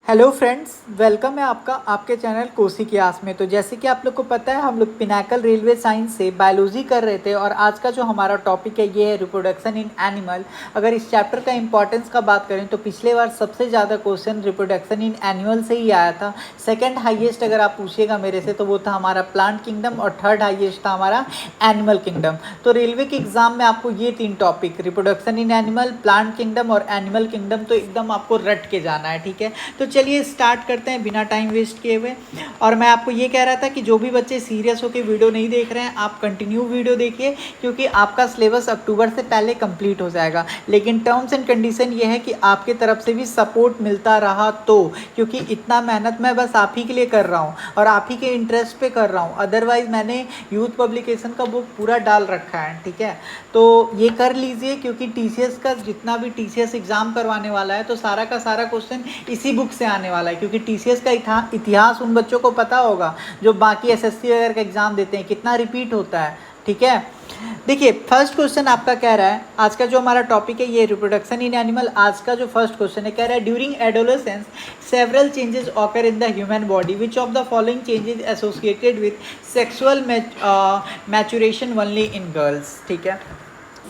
Hello friends, welcome है आपका आपके चैनल कोसी की आस में। तो जैसे कि आप लोग को पता है, हम लोग पिनाकल रेलवे साइंस से बायोलॉजी कर रहे थे और आज का जो हमारा टॉपिक है ये है रिप्रोडक्शन इन एनिमल। अगर इस चैप्टर का इंपॉर्टेंस का बात करें तो पिछले बार सबसे ज़्यादा क्वेश्चन रिप्रोडक्शन इन एनिमल से ही आया था। सेकेंड हाइएस्ट अगर आप पूछिएगा मेरे से तो वो था हमारा प्लांट किंगडम और थर्ड हाइएस्ट था हमारा एनिमल किंगडम। तो रेलवे के एग्जाम में आपको ये 3 topic reproduction in animal, plant kingdom और एनिमल किंगडम तो एकदम आपको रट के जाना है, ठीक है। तो चलिए स्टार्ट करते हैं बिना टाइम वेस्ट किए हुए। और मैं आपको ये कह रहा था कि जो भी बच्चे सीरियस होकर वीडियो नहीं देख रहे हैं आप कंटिन्यू वीडियो देखिए, क्योंकि आपका सिलेबस अक्टूबर से पहले कंप्लीट हो जाएगा। लेकिन टर्म्स एंड कंडीशन ये है कि आपके तरफ से भी सपोर्ट मिलता रहा तो, क्योंकि इतना मेहनत मैं बस आप ही के लिए कर रहा हूँ और आप ही के इंटरेस्ट पे कर रहा हूँ। अदरवाइज मैंने यूथ पब्लिकेशन का बुक पूरा डाल रखा है, ठीक है। तो ये कर लीजिए, क्योंकि टीसीएस का जितना भी टीसीएस एग्जाम करवाने वाला है तो सारा का सारा क्वेश्चन इसी बुक से आने वाला है, क्योंकि टीसीएस का इतिहास उन बच्चों को पता होगा जो बाकी एसएससी वगैरह का एग्जाम देते हैं, कितना रिपीट होता है, ठीक है। देखिए फर्स्ट क्वेश्चन आपका कह रहा है, आज का जो हमारा टॉपिक है ये रिप्रोडक्शन इन एनिमल। आज का जो फर्स्ट क्वेश्चन है कह रहा है during adolescence several changes occur in the human body, which of the following changes associated with sexual maturation only in girls, ठीक है।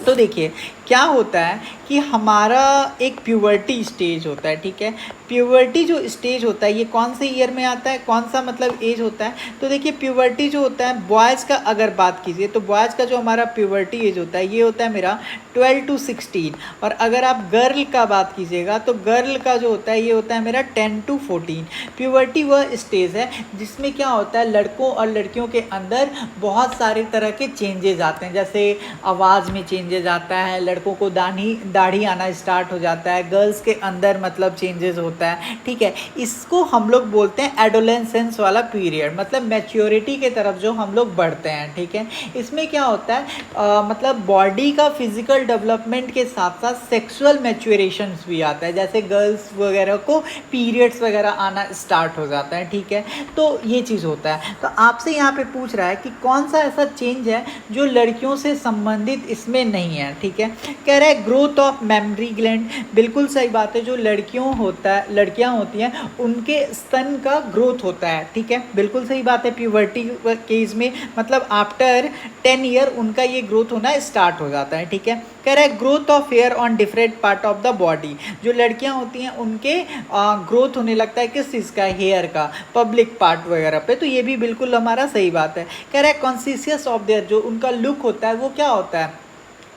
तो देखिए क्या होता है कि हमारा एक प्यूबर्टी स्टेज होता है, ठीक है। प्यूबर्टी जो स्टेज होता है ये कौन से ईयर में आता है, कौन सा मतलब एज होता है। तो देखिए प्यूबर्टी जो होता है बॉयज़ का अगर बात कीजिए तो बॉयज़ का जो हमारा प्यूबर्टी एज होता है ये होता है मेरा 12 to 16। और अगर आप गर्ल का बात कीजिएगा तो गर्ल का जो होता है ये होता है मेरा 10 to 14। प्यूबर्टी वह स्टेज है जिसमें क्या होता है लड़कों और लड़कियों के अंदर बहुत सारे तरह के चेंजेज आते हैं, जैसे आवाज़ में चेंजेज आता है, लड़कों को दाढ़ी आना स्टार्ट हो जाता है, गर्ल्स के अंदर मतलब चेंजेस होता है, ठीक है। इसको हम लोग बोलते हैं एडोलेसेंस वाला पीरियड, मतलब मैच्योरिटी के तरफ जो हम लोग बढ़ते हैं, ठीक है। इसमें क्या होता है मतलब बॉडी का फिजिकल डेवलपमेंट के साथ साथ सेक्सुअल मैच्योरेशन भी आता है, जैसे गर्ल्स वगैरह को पीरियड्स वगैरह आना स्टार्ट हो जाता है, ठीक है। तो ये चीज़ होता है। तो आपसे यहाँ पे पूछ रहा है कि कौन सा ऐसा चेंज है जो लड़कियों से संबंधित इसमें नहीं है, ठीक है। कह रहा है ग्रोथ ऑफ मेमरी ग्लैंड, बिल्कुल सही बात है। जो लड़कियां होती हैं उनके स्तन का ग्रोथ होता है, ठीक है, बिल्कुल सही बात है। प्यूबर्टी केज में मतलब आफ्टर 10 ईयर उनका ये ग्रोथ होना स्टार्ट हो जाता है, ठीक है। कह रहा है growth of hair on different part of the body, जो लड़कियां होती हैं उनके ग्रोथ होने लगता है किस चीज़ का, हेयर का, पब्लिक पार्ट वगैरह पे। तो ये भी बिल्कुल हमारा सही बात है। कह रहा है कॉन्शियस ऑफ देयर, जो उनका लुक होता है वो क्या होता है,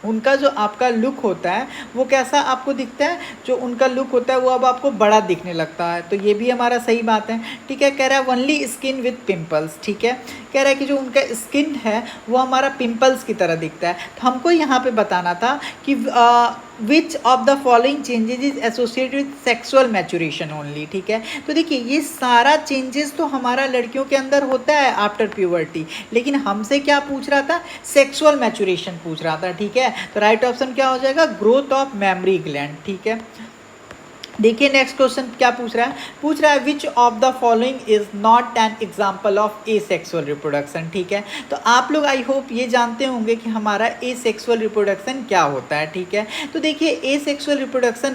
उनका जो आपका लुक होता है वो कैसा आपको दिखता है, जो उनका लुक होता है वो अब आपको बड़ा दिखने लगता है। तो ये भी हमारा सही बात है, ठीक है। कह रहा है ओनली स्किन विथ पिंपल्स, ठीक है। कह रहा है कि जो उनका स्किन है वो हमारा पिंपल्स की तरह दिखता है। तो हमको यहाँ पे बताना था कि विच of the following changes is associated with sexual maturation only, ठीक है। तो देखिए ये सारा चेंजेस तो हमारा लड़कियों के अंदर होता है आफ्टर प्यूबर्टी, लेकिन हमसे क्या पूछ रहा था, सेक्सुअल मैच्योरेशन पूछ रहा था, ठीक है। तो राइट ऑप्शन क्या हो जाएगा, ग्रोथ ऑफ मेमरी ग्लैंड, ठीक है। देखिए नेक्स्ट क्वेश्चन क्या पूछ रहा है which of the following is not an example of A sexual reproduction, ठीक है। तो आप लोग आई होप ये जानते होंगे कि हमारा ए सेक्सुअल रिप्रोडक्शन क्या होता है, ठीक है। तो देखिए ए सेक्सुअल रिप्रोडक्शन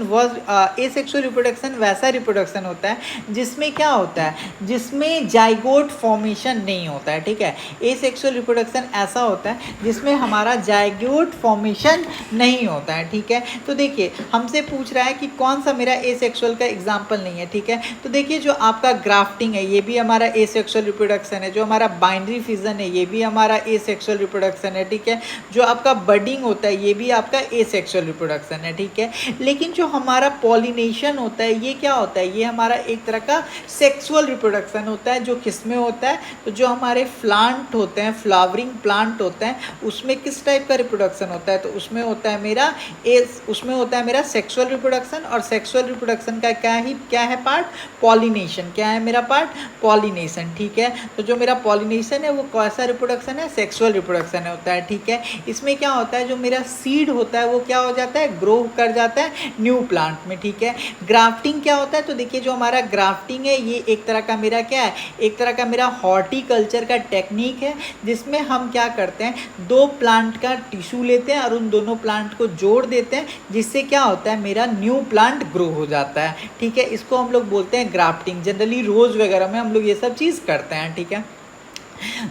वैसा रिप्रोडक्शन होता है जिसमें क्या होता है, जिसमें जाइगोट फॉर्मेशन नहीं होता है, ठीक है। ए सेक्सुअल रिप्रोडक्शन ऐसा होता है जिसमें हमारा जाइगोट फॉर्मेशन नहीं होता है, ठीक है। तो देखिए हमसे पूछ रहा है कि कौन सा मेरा ए सेक्सुअल का एग्जाम्पल नहीं है, ठीक है। तो देखिए जो आपका ग्राफ्टिंग है ये भी हमारा ए सेक्सुअल रिप्रोडक्शन है, जो हमारा बाइनरी फिजन है ये भी हमारा ए सेक्सुअल रिप्रोडक्शन है, ठीक है। जो आपका बडिंग होता है ये भी आपका ए सेक्सुअल रिप्रोडक्शन है, ठीक है। लेकिन जो हमारा पॉलिनेशन होता है ये क्या होता है, ये हमारा एक तरह का सेक्सुअल रिप्रोडक्शन होता है। जो किस में होता है, तो जो हमारे प्लांट होते हैं, फ्लावरिंग प्लांट होते हैं, उसमें किस टाइप का रिप्रोडक्शन होता है, तो उसमें होता है मेरा सेक्सुअल रिप्रोडक्शन। और सेक्सुअल रिप्रोडक्शन का क्या है पार्ट, पॉलिनेशन। क्या है मेरा पार्ट, पॉलिनेशन, ठीक है। तो जो मेरा पॉलिनेशन है वो कैसा रिप्रोडक्शन है, सेक्सुअल रिप्रोडक्शन होता है, ठीक है। इसमें क्या होता है, जो मेरा सीड होता है वो क्या हो जाता है, ग्रो कर जाता है न्यू प्लांट में, ठीक है। ग्राफ्टिंग क्या होता है, तो देखिए जो हमारा ग्राफ्टिंग है ये एक तरह का मेरा क्या है, एक तरह का मेरा हॉर्टिकल्चर का टेक्निक है, जिसमें हम क्या करते हैं, 2 प्लांट का टिश्यू लेते हैं और उन दोनों प्लांट को जोड़ देते हैं, जिससे क्या होता है मेरा न्यू प्लांट ग्रो हो जाता है, ठीक है। इसको हम लोग बोलते हैं ग्राफ्टिंग। जनरली रोज़ वगैरह में हम लोग ये सब चीज़ करते हैं, ठीक है।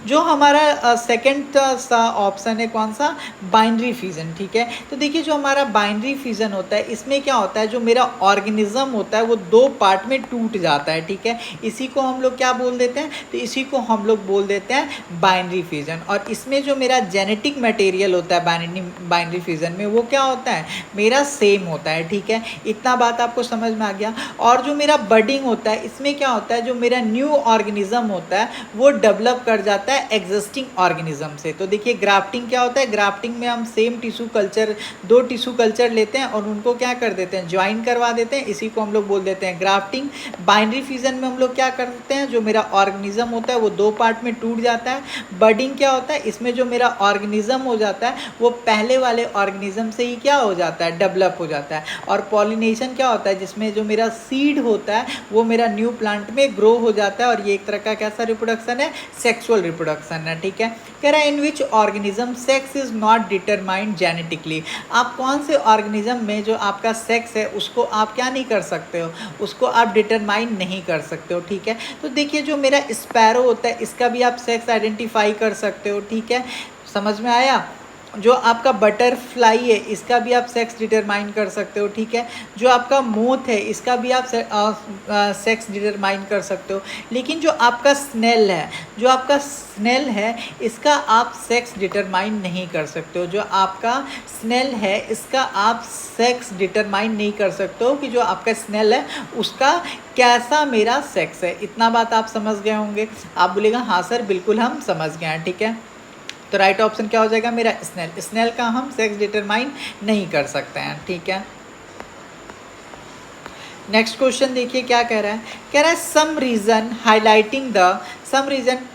जो हमारा सेकंड सा ऑप्शन है कौन सा, बाइनरी फिजन, ठीक है। तो देखिए जो हमारा बाइनरी फिजन होता है इसमें क्या होता है, जो मेरा ऑर्गेनिज्म होता है वो दो पार्ट में टूट जाता है, ठीक है। इसी को हम लोग क्या बोल देते हैं, तो इसी को हम लोग बोल देते हैं बाइनरी फिजन। और इसमें जो मेरा जेनेटिक मटेरियल होता है बाइनरी फिजन में वो क्या होता है, मेरा सेम होता है, ठीक है। इतना बात आपको समझ में आ गया। और जो मेरा बडिंग होता है इसमें क्या होता है, जो मेरा न्यू ऑर्गेनिज्म होता है वो डेवलप कर जाता है एग्जिस्टिंग ऑर्गेनिज्म से। तो देखिए ग्राफ्टिंग क्या होता है, ग्राफ्टिंग में हम सेम टिश्यू कल्चर, दो टिश्यू कल्चर लेते हैं और उनको क्या कर देते हैं, ज्वाइन करवा देते हैं, इसी को हम लोग बोल देते हैं ग्राफ्टिंग। बाइनरी फिजन में हम लोग क्या करते हैं, जो मेरा ऑर्गेनिज्म होता है वो दो पार्ट में टूट जाता है। बडिंग क्या होता है, इसमें जो मेरा ऑर्गेनिज्म हो जाता है वो पहले वाले ऑर्गेनिज्म से ही क्या हो जाता है, डेवलप हो जाता है। और पॉलिनेशन क्या होता है, जिसमें जो मेरा सीड होता है वो मेरा न्यू प्लांट में ग्रो हो जाता है। और ये एक तरह का कैसा रिप्रोडक्शन है, सेक्सुअल रिप्रोडक्शन है, ठीक है। कह रहा है in which organism sex is not determined genetically. आप कौन से ऑर्गेनिज्म में जो आपका सेक्स है उसको आप क्या नहीं कर सकते हो, उसको आप डिटरमाइन नहीं कर सकते हो, ठीक है। तो देखिए जो मेरा स्पैरो होता है इसका भी आप सेक्स आइडेंटिफाई कर सकते हो, ठीक है। समझ में आया। जो आपका बटरफ्लाई है इसका भी आप सेक्स डिटरमाइन कर सकते हो, ठीक है। जो आपका मोथ है इसका भी आप सेक्स डिटरमाइन कर सकते हो। लेकिन जो आपका स्नेल है, जो आपका स्नेल है इसका आप सेक्स डिटरमाइन नहीं कर सकते हो। जो आपका स्नेल है इसका आप सेक्स डिटरमाइन नहीं कर सकते हो कि जो आपका स्नेल है उसका कैसा मेरा सेक्स है। इतना बात आप समझ गए होंगे। आप बोलेगा हाँ सर बिल्कुल हम समझ गए हैं, ठीक है। तो राइट ऑप्शन क्या हो जाएगा मेरा, स्नेल। स्नेल का हम सेक्स डिटरमाइन नहीं कर सकते हैं, ठीक है। नेक्स्ट क्वेश्चन देखिए क्या कह रहा है, कह रहा है some reason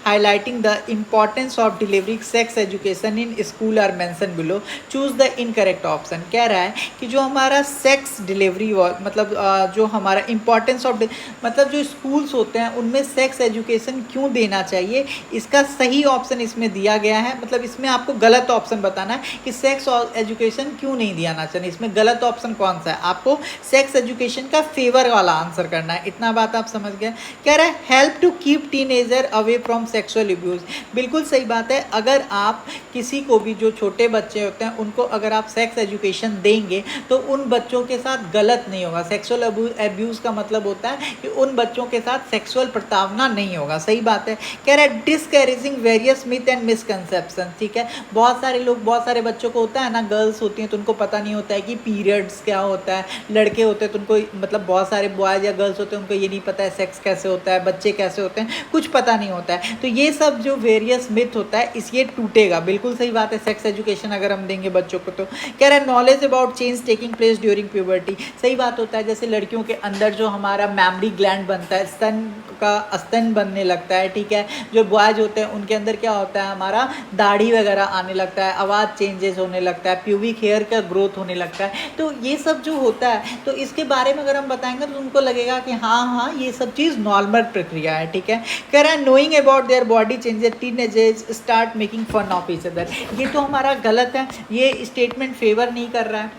highlighting the importance of delivery sex education in school are mention below, choose the incorrect option. कह रहा है कि जो हमारा सेक्स डिलीवरी मतलब जो हमारा इम्पॉर्टेंस ऑफ मतलब जो स्कूल्स होते हैं उनमें सेक्स एजुकेशन क्यों देना चाहिए, इसका सही ऑप्शन इसमें दिया गया है। मतलब इसमें आपको गलत ऑप्शन बताना है कि सेक्स एजुकेशन क्यों नहीं दिया चाहिए। इसमें गलत ऑप्शन कौन सा है, आपको सेक्स एजुकेशन का फेवर वाला आंसर करना है। इतना बात आप समझ गए। कह रहा है help to keep teenager away from sexual abuse. बिल्कुल सही बात है। अगर आप किसी को भी, जो छोटे बच्चे होते हैं उनको अगर आप सेक्स एजुकेशन देंगे तो उन बच्चों के साथ गलत नहीं होगा। सेक्सुअल अब्यूज का मतलब होता है कि उन बच्चों के साथ सेक्सुअल प्रताड़ना नहीं होगा। सही बात है। कह रहा है discouraging various myth and misconception, ठीक है। बहुत सारे लोग, बहुत सारे बच्चों को होता है ना, गर्ल्स होती हैं तो उनको पता नहीं होता है कि पीरियड्स क्या होता है। लड़के होते हैं तो उनको, मतलब बहुत सारे बॉयज़ या गर्ल्स होते हैं उनको ये नहीं पता है सेक्स कैसे होता है, बच्चे कैसे होते हैं, कुछ पता नहीं होता है। तो ये सब जो वेरियस मिथ होता है इस ये टूटेगा। बिल्कुल सही बात है। सेक्स एजुकेशन अगर हम देंगे बच्चों को तो कह रहा है knowledge about change taking place during puberty. सही बात होता है। जैसे लड़कियों के अंदर जो हमारा मैमरी ग्लैंड बनता है, स्तन बनने लगता है, ठीक है। जो बॉयज होते हैं उनके अंदर क्या होता है, हमारा दाढ़ी वगैरह आने लगता है, आवाज़ चेंजेस होने लगता है, प्यूबिक हेयर का ग्रोथ होने लगता है। तो ये सब जो होता है तो इसके बारे में अगर हम बताएंगे तो उनको लगेगा कि हाँ ये सब चीज़ नॉर्मल प्रक्रिया है, ठीक है। कह रहा है knowing about their body changes teenagers start making fun of each other. ये तो हमारा गलत है, ये स्टेटमेंट फेवर नहीं कर रहा है,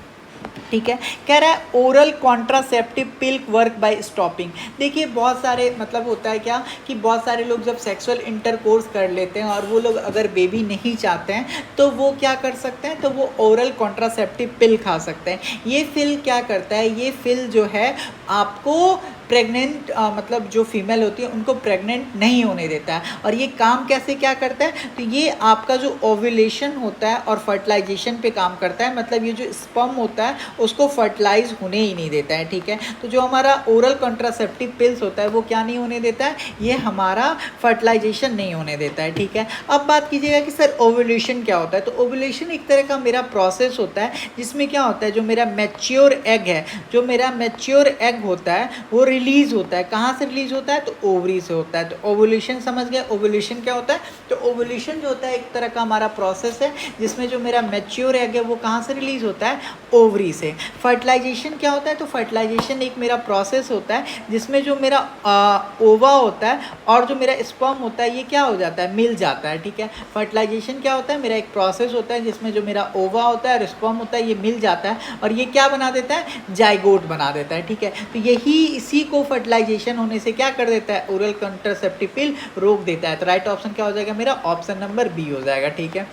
ठीक है। कह रहा है oral contraceptive pill work by stopping. देखिए बहुत सारे, मतलब होता है क्या कि बहुत सारे लोग जब सेक्सुअल इंटरकोर्स कर लेते हैं और वो लोग अगर बेबी नहीं चाहते हैं तो वो क्या कर सकते हैं, तो वो ओरल कॉन्ट्रासेप्टिव पिल खा सकते हैं। ये पिल क्या करता है, ये पिल जो है आपको प्रेग्नेंट, मतलब जो फीमेल होती है उनको प्रेग्नेंट नहीं होने देता है। और ये काम कैसे क्या करता है, तो ये आपका जो ओव्यूलेशन होता है और फर्टिलाइजेशन पे काम करता है। मतलब ये जो स्पर्म होता है उसको फर्टिलाइज होने ही नहीं देता है, ठीक है। तो जो हमारा ओरल कॉन्ट्रासेप्टिव पिल्स होता है वो क्या नहीं होने देता है, ये हमारा फर्टिलाइजेशन नहीं होने देता है, ठीक है। अब बात कीजिएगा कि सर ओव्यूलेशन क्या होता है। तो ओव्यूलेशन एक तरह का मेरा प्रोसेस होता है जिसमें क्या होता है, जो मेरा मैच्योर एग है, जो मेरा मैच्योर एग होता है वो रिलीज होता है। कहाँ से रिलीज होता है? तो ओवरी से होता है। तो ओवुलेशन समझ गए? ओवुलेशन क्या होता है? तो ओवुलेशन जो होता है एक तरह का हमारा प्रोसेस है जिसमें जो मेरा मैच्योर एग है वो कहाँ से रिलीज होता है? ओवरी से। फर्टिलाइजेशन क्या होता है? तो फर्टिलाइजेशन एक मेरा प्रोसेस होता है जिसमें जो मेरा ओवा होता है और जो मेरा स्पर्म होता है ये क्या हो जाता है? मिल जाता है। ठीक है, फर्टिलाइजेशन क्या होता है? मेरा एक प्रोसेस होता है जिसमें जो मेरा ओवा होता है और स्पर्म होता है ये मिल जाता है और ये क्या बना देता है? जाइगोट बना देता है। ठीक है, तो यही इसी को फर्टिलाइजेशन होने से क्या कर देता है? ओरल कंट्रासेप्टिव पिल रोक देता है। तो राइट ऑप्शन क्या हो जाएगा मेरा? ऑप्शन नंबर बी हो जाएगा। ठीक है,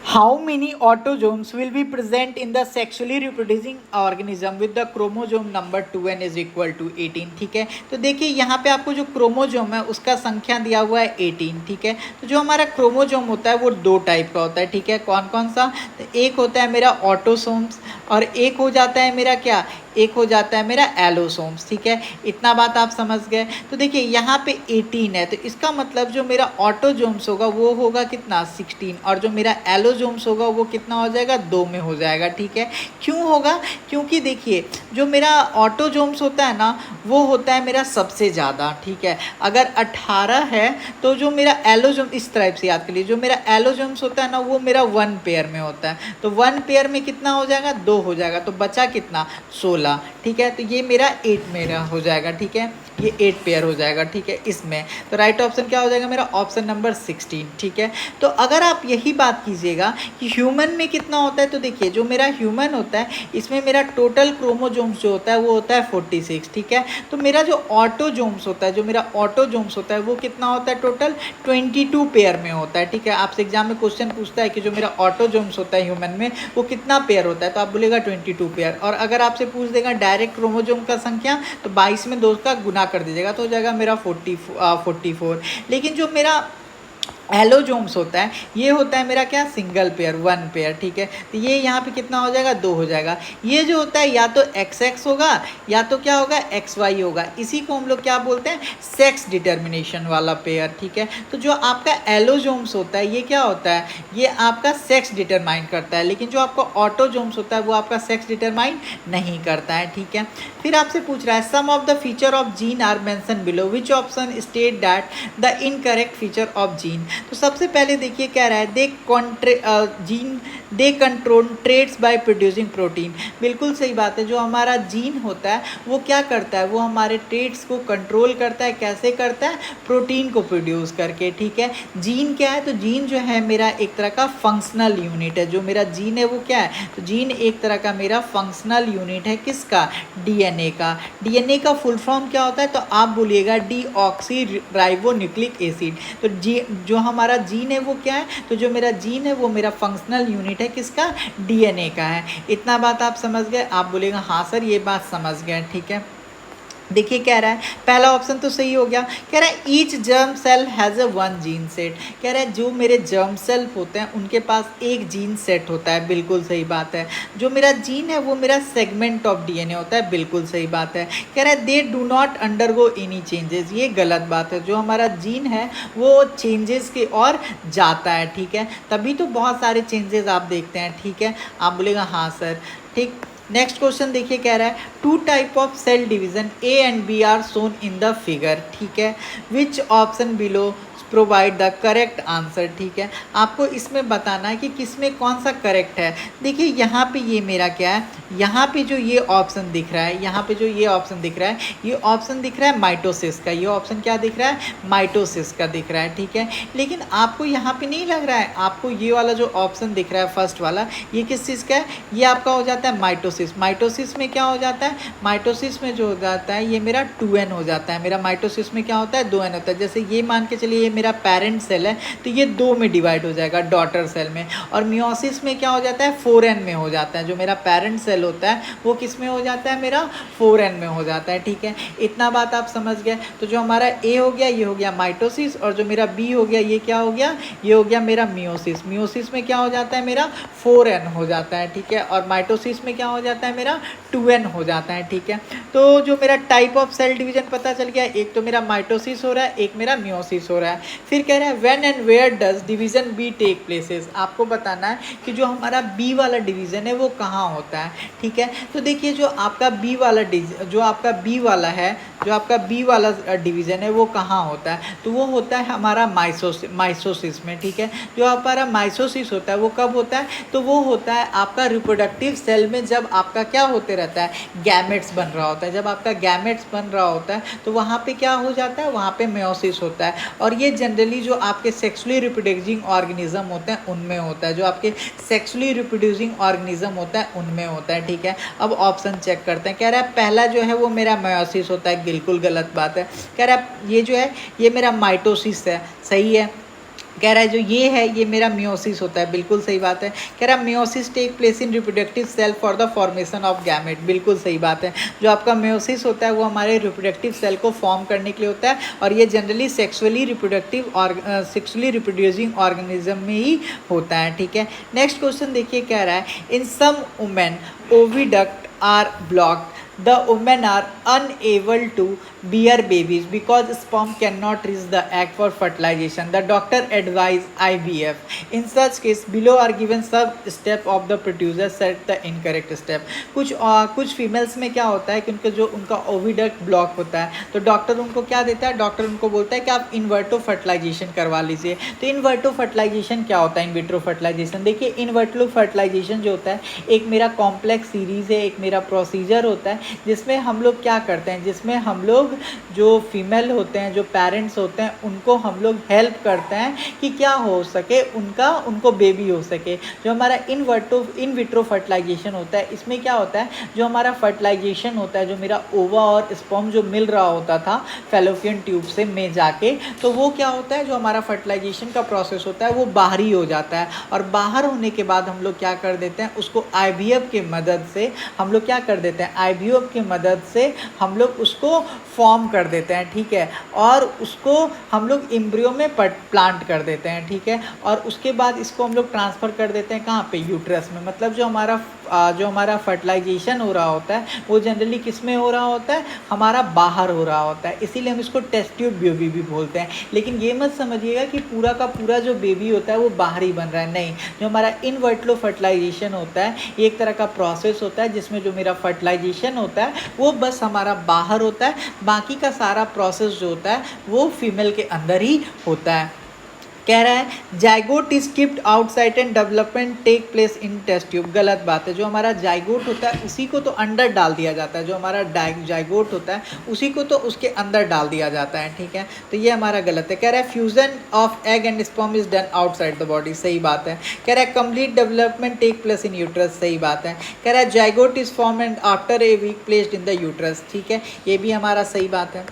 how many autosomes will be present in the sexually reproducing organism with the chromosome number 2n is equal to 18। ठीक है, तो देखिए यहाँ पे आपको जो क्रोमोजोम है उसका संख्या दिया हुआ है 18। ठीक है, तो जो हमारा क्रोमोजोम होता है वो दो टाइप का होता है। ठीक है, कौन कौन सा? तो एक होता है मेरा ऑटोसोम्स और एक हो जाता है मेरा क्या? एक हो जाता है मेरा एलोसोम्स। ठीक है, इतना बात आप समझ गए। तो देखिए यहाँ पे 18 है तो इसका मतलब जो मेरा ऑटोजोम्स होगा वो होगा कितना? 16 और जो मेरा एलोजोम्स होगा वो कितना हो जाएगा? 2 में हो जाएगा। ठीक है, क्यों होगा? क्योंकि देखिए जो मेरा ऑटोजोम्स होता है ना वो होता है मेरा सबसे ज़्यादा। ठीक है, अगर 18 है तो जो मेरा एलोजोम, इस तरह से याद कर लीजिए, जो मेरा एलोजोम्स होता है ना वो मेरा 1 पेयर में होता है। तो 1 पेयर में कितना हो जाएगा? 2 हो जाएगा। तो बचा कितना? 16। ठीक है, तो ये मेरा 8 मेरा हो जाएगा। ठीक है, ये 8 पेयर हो जाएगा। ठीक है, इसमें तो राइट ऑप्शन क्या हो जाएगा मेरा? Option number 16। ठीक है, तो अगर आप यही बात कीजिएगा कि ह्यूमन में कितना होता है तो देखिए जो मेरा ह्यूमन होता है इसमें मेरा टोटल क्रोमोजोम्स जो होता है वो होता है 46। ठीक है, तो मेरा जो ऑटोजोम्स होता है, जो मेरा ऑटोजोम्स होता है वो कितना होता है? टोटल 22 पेयर में होता है। ठीक है, आपसे एग्जाम में क्वेश्चन पूछता है कि जो मेरा ऑटोजोम्स होता है ह्यूमन में वो कितना पेयर होता है, तो आप बोलेगा 22 पेयर। और अगर आपसे पूछ देगा डायरेक्ट क्रोमोजोम का संख्या तो 22 में 2 का गुना कर दीजिएगा तो हो जाएगा मेरा 44। लेकिन जो मेरा एलोजोम्स होता है ये होता है मेरा क्या? Single pair, 1 pair. ठीक है, तो ये यहाँ पे कितना हो जाएगा? 2 हो जाएगा। ये जो होता है या तो XX होगा या तो क्या होगा? XY होगा। इसी को हम लोग क्या बोलते हैं? सेक्स डिटर्मिनेशन वाला पेयर। ठीक है, तो जो आपका एलोजोम्स होता है ये क्या होता है? ये आपका सेक्स डिटरमाइन करता है, लेकिन जो आपका ऑटोजोम्स होता है वो आपका सेक्स डिटरमाइन नहीं करता है। ठीक है, फिर आपसे पूछ रहा है some of the feature of gene are mention below, which option state that the incorrect feature of gene. तो सबसे पहले देखिए क्या रहा है? They control traits by producing protein. बिल्कुल सही बात है, जो हमारा जीन होता है वो क्या करता है? वो हमारे ट्रेड्स को कंट्रोल करता है। कैसे करता है? प्रोटीन को प्रोड्यूस करके। ठीक है, जीन क्या है? तो जीन जो है मेरा एक तरह का फंक्शनल यूनिट है। जो मेरा जीन है वो क्या है? तो जीन एक तरह का मेरा फंक्शनल यूनिट है। किसका? डीएनए का। डीएनए का फुल फॉर्म क्या होता है? तो आप बोलिएगा डीऑक्सी राइबो न्यूक्लिक एसिड। तो जो हमारा जीन है वो क्या है? तो जो मेरा जीन है वो मेरा फंक्शनल यूनिट है। किसका? डीएनए का है। इतना बात आप समझ गए? आप बोलेगा हाँ सर ये बात समझ गए। ठीक है, देखिए कह रहा है पहला ऑप्शन तो सही हो गया। कह रहा है each germ cell has a 1 gene set. कह रहा है जो मेरे जर्म सेल होते हैं उनके पास एक जीन सेट होता है। बिल्कुल सही बात है। जो मेरा जीन है वो मेरा सेगमेंट ऑफ डीएनए होता है। बिल्कुल सही बात है। कह रहा है they do not undergo any changes. ये गलत बात है। जो हमारा जीन है वो चेंजेस की ओर जाता है। ठीक है, तभी तो बहुत सारे चेंजेस आप देखते हैं। ठीक है, आप बोलेगा हाँ सर। ठीक, नेक्स्ट क्वेश्चन देखिए कह रहा है 2 type of cell division A and B are shown in the figure. ठीक है, which option below provide the correct answer. ठीक है, आपको इसमें बताना है कि किसमें कौन सा करेक्ट है। देखिए यहाँ पे ये मेरा क्या है? यहाँ पे जो ये ऑप्शन दिख रहा है, यहाँ पे जो ये ऑप्शन दिख रहा है, ये ऑप्शन दिख रहा है माइटोसिस का। ये ऑप्शन क्या दिख रहा है? माइटोसिस का दिख रहा है। ठीक है, लेकिन आपको यहाँ पे नहीं लग रहा है? आपको ये वाला जो ऑप्शन दिख रहा है फर्स्ट वाला, ये किस चीज़ का है? ये आपका हो जाता है माइटोसिस। माइटोसिस में क्या हो जाता है? माइटोसिस में जो हो जाता है ये मेरा 2n हो जाता है। मेरा माइटोसिस में क्या होता है? 2n होता है। जैसे ये मान के चलिए ये मेरा पेरेंट सेल है तो ये 2 में डिवाइड हो जाएगा डॉटर सेल में। और मियोसिस में क्या हो जाता है? 4n में हो जाता है। जो मेरा पेरेंट सेल होता है वो किस में हो जाता है? मेरा 4n में हो जाता है। ठीक है, इतना बात आप समझ गए। तो जो हमारा A हो गया ये हो गया माइटोसिस और जो मेरा B हो गया ये क्या हो गया? ये हो गया मेरा मियोसिस। मियोसिस में क्या हो जाता है? मेरा 4n हो जाता है। ठीक है, और माइटोसिस में क्या हो जाता है? मेरा 2n हो जाता है। ठीक है, तो जो मेरा टाइप ऑफ सेल डिवीजन पता चल गया, एक तो मेरा माइटोसिस हो रहा है, एक मेरा मियोसिस हो रहा है। फिर कह रहा है when and where does division be take places, आपको बताना है कि जो हमारा बी वाला डिवीज़न है वो कहाँ होता है, ठीक है। तो देखिए जो आपका बी वाला जो आपका बी वाला है, जो आपका बी वाला डिवीज़न है वो कहाँ होता है, तो वो होता है हमारा माइसोसिस में, ठीक है। जो हमारा माइसोसिस होता है वो कब होता है, तो वो होता है आपका रिप्रोडक्टिव सेल में, जब आपका क्या होते रहता है, गैमेट्स बन रहा होता है। जब आपका गैमेट्स बन रहा होता है तो वहाँ पे क्या हो जाता है, वहाँ पे मेयोसिस होता है। और ये जनरली जो आपके सेक्सुअली रिप्रोड्यूसिंग ऑर्गेनिज्म होते हैं उनमें होता है, जो आपके सेक्सुअली रिप्रोड्यूसिंग ऑर्गेनिज्म होता है उनमें होता है, ठीक है। अब ऑप्शन चेक करते हैं। कह रहा है पहला जो है वो मेरा मेयोसिस होता है, बिल्कुल गलत बात है। कह रहा है ये जो है ये मेरा माइटोसिस है, सही है। कह रहा है जो ये है ये मेरा मियोसिस होता है, बिल्कुल सही बात है। कह रहा है meiosis take place in reproductive cell for the formation of gamete, बिल्कुल सही बात है। जो आपका मियोसिस होता है वो हमारे रिप्रोडक्टिव सेल को फॉर्म करने के लिए होता है, और ये जनरली सेक्सुअली रिप्रोड्यूसिंग ऑर्गेनिज्म में ही होता है, ठीक है। नेक्स्ट क्वेश्चन देखिए, कह रहा है in some women oviduct are blocked, the women are unable to bear babies because sperm cannot reach the egg for fertilization. The doctor advise IVF. In such case, below are given सब step of the producer set the incorrect step. कुछ females में क्या होता है कि उनका oviduct block होता है, तो डॉक्टर उनको क्या देता है, डॉक्टर उनको बोलता है कि आप इन्वर्टो फर्टिलाइजेशन करवा लीजिए। तो इन्वर्टो फर्टिलाइजेशन क्या होता है, इन विट्रो फर्टिलाइजेशन। देखिए इन्वर्टो फर्टिलाइजेशन जो होता है एक मेरा कॉम्प्लेक्स सीरीज़ है, एक मेरा प्रोसीजर होता है जिसमें हम लोग क्या करते हैं, जिसमें हम लोग जो फीमेल होते हैं, जो पेरेंट्स होते हैं, उनको हम लोग हेल्प करते हैं कि क्या हो सके, उनको बेबी हो सके। जो हमारा इन विट्रो फर्टिलाइजेशन होता है इसमें क्या होता है, जो हमारा फर्टिलाइजेशन होता है, जो मेरा ओवा और स्पर्म जो मिल रहा होता था फैलोपियन ट्यूब से में जाके, तो वो क्या होता है, जो हमारा फर्टिलाइजेशन का प्रोसेस होता है वो बाहरी हो जाता है। और बाहर होने के बाद हम लोग क्या कर देते हैं, उसको IVF की मदद से हम लोग क्या कर देते हैं, IVF की मदद से हम लोग उसको फॉर्म कर देते हैं, ठीक है। और उसको हम लोग एम्ब्रियो में प्लांट कर देते हैं, ठीक है। और उसके बाद इसको हम लोग ट्रांसफ़र कर देते हैं कहाँ पे, यूट्रस में। मतलब जो हमारा फर्टिलाइजेशन हो रहा होता है वो जनरली किस में हो रहा होता है, हमारा बाहर हो रहा होता है, इसीलिए हम इसको टेस्ट ट्यूब बेबी भी बोलते हैं। लेकिन ये मत समझिएगा कि पूरा का पूरा जो बेबी होता है वो बाहर ही बन रहा है, नहीं। जो हमारा इनवर्टिलो फर्टिलाइजेशन होता है ये एक तरह का प्रोसेस होता है जिसमें जो मेरा फर्टिलाइजेशन होता है वो बस हमारा बाहर होता है, बाकी का सारा प्रोसेस जो होता है वो फीमेल के अंदर ही होता है। कह रहा है zygote is keeped outside and development take place in test tube, गलत बात है। जो हमारा जाइगोट होता है उसी को तो अंदर डाल दिया जाता है, जो हमारा जाइगोट होता है उसी को तो उसके अंदर डाल दिया जाता है, ठीक है। तो ये हमारा गलत है। कह रहा है fusion of egg and sperm is done outside the body, सही बात है। कह रहा है complete development take place in uterus, सही बात है। कह रहा है zygote is form and after a week placed in the uterus, ठीक है, ये भी हमारा सही बात है।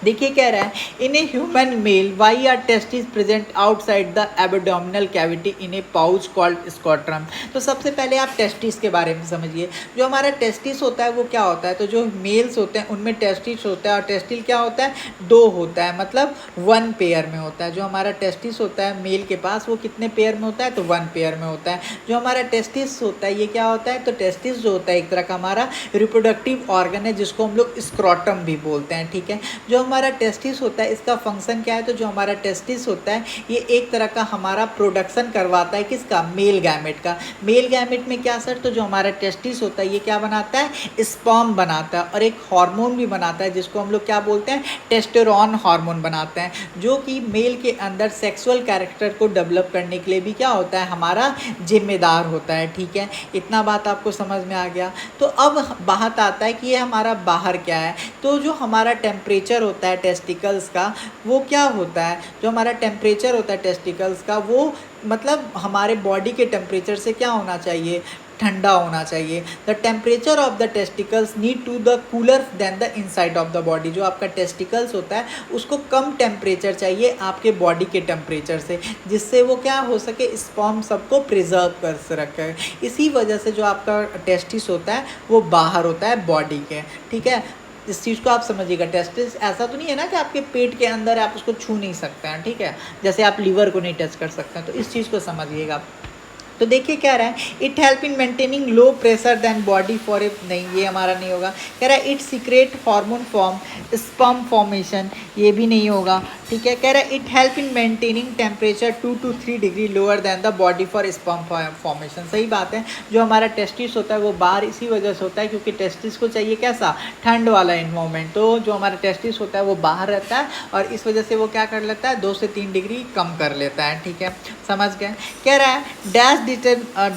देखिए कह रहा है in a human male why are testes present outside the abdominal cavity in a pouch called scrotum. तो सबसे पहले आप टेस्टिस के बारे में समझिए। जो हमारा टेस्टिस होता है वो क्या होता है, तो जो मेल्स होते हैं उनमें टेस्टिस होता है, और टेस्टिल क्या होता है, दो होता है, मतलब 1 पेयर में होता है। जो हमारा टेस्टिस होता है मेल के पास वो कितने पेयर में होता है, तो 1 पेयर में होता है। जो हमारा टेस्टिस होता है ये क्या होता है, तो टेस्टिस जो होता है एक तरह का हमारा रिप्रोडक्टिव ऑर्गन है जिसको हम लोग स्क्रॉटम भी बोलते हैं, ठीक है। जो हमारा टेस्टिस होता है इसका फंक्शन क्या है, तो जो हमारा टेस्टिस होता है ये एक तरह का हमारा प्रोडक्शन करवाता है, किसका, मेल गैमेट का। मेल गैमेट में क्या सर, तो जो हमारा टेस्टिस होता है ये क्या बनाता है, स्पर्म बनाता है, और एक हार्मोन भी बनाता है जिसको हम लोग क्या बोलते हैं, टेस्टोस्टेरोन हार्मोन बनाते हैं, जो कि मेल के अंदर सेक्सुअल कैरेक्टर को डेवलप करने के लिए भी क्या होता है, हमारा जिम्मेदार होता है, ठीक है। इतना बात आपको समझ में आ गया। तो अब बात आता है कि ये हमारा बाहर क्या है, तो जो हमारा टेम्परेचर होता है टेस्टिकल्स का वो क्या होता है, जो हमारा टेम्परेचर होता है टेस्टिकल्स का वो मतलब हमारे बॉडी के टेम्परेचर से क्या होना चाहिए, ठंडा होना चाहिए। The temperature of the testicles need to the cooler than the inside of the body. जो आपका टेस्टिकल्स होता है उसको कम टेम्परेचर चाहिए आपके बॉडी के टेम्परेचर से, जिससे वो क्या हो सके, स्पर्म सबको प्रिजर्व कर रखे। इसी वजह से जो आपका टेस्टिस होता है वो बाहर होता है बॉडी के, ठीक है। इस चीज़ को आप समझिएगा। टेस्टिस ऐसा तो नहीं है ना कि आपके पेट के अंदर आप उसको छू नहीं सकते हैं, ठीक है, जैसे आप लीवर को नहीं टच कर सकते हैं, तो इस चीज़ को समझिएगा। तो देखिए क्या रहा है, it help in maintaining low pressure than body for a, नहीं ये हमारा नहीं होगा। कह रहा है it secrete hormone form sperm formation, ये भी नहीं होगा। ठीक है। कह रहा है it help in maintaining temperature 2 to 3 degree lower than the body for sperm formation. सही बात है, जो हमारा टेस्टिस होता है वो बाहर इसी वजह से होता है क्योंकि टेस्टिस को चाहिए कैसा, ठंड वाला इन्वायरमेंट। तो जो हमारा टेस्टिस होता है वो बाहर रहता है और इस वजह से वो क्या कर लेता है, 2 से 3 डिग्री कम कर लेता है। ठीक है, समझ गए। कह रहा है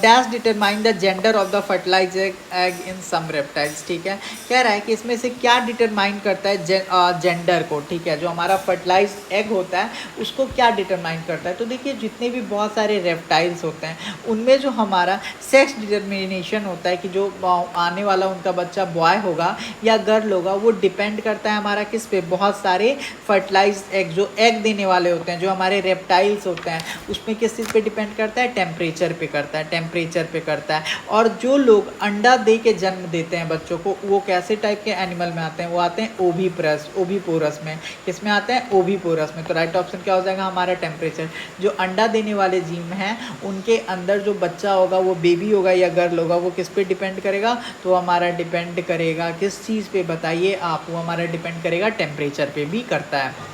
dash determine the gender of the fertilize egg in some reptiles. ठीक है, कह रहा है कि इसमें से क्या डिटरमाइन करता है जेंडर को। ठीक है, जो हमारा फर्टिलाइज एग होता है उसको क्या डिटरमाइन करता है। तो देखिए जितने भी बहुत सारे रेप्टाइल्स होते हैं उनमें जो हमारा सेक्स डिटर्मिनेशन होता है कि जो आने वाला उनका बच्चा बॉय होगा या गर्ल होगा, वो डिपेंड करता है हमारा किस पे, बहुत सारे फर्टिलाइज एग जो एग देने वाले होते हैं, जो हमारे रेप्टाइल्स होते हैं उसमें किस चीज़ पे डिपेंड करता है, टेम्परेचर पे करता है, टेम्परेचर पे करता है। और जो लोग अंडा दे के जन्म देते हैं बच्चों को, वो कैसे टाइप के एनिमल में आते हैं, वो आते हैं ओवीपोरस में। किस में आते हैं, ओवीपोरस में। तो राइट ऑप्शन क्या हो जाएगा हमारा, टेम्परेचर। जो अंडा देने वाले जीव हैं उनके अंदर जो बच्चा होगा वो बेबी होगा या गर्ल होगा, वो किस पे डिपेंड करेगा, तो हमारा डिपेंड करेगा किस चीज़ पे बताइए आप, वो हमारा डिपेंड करेगा टेम्परेचर पे भी करता है।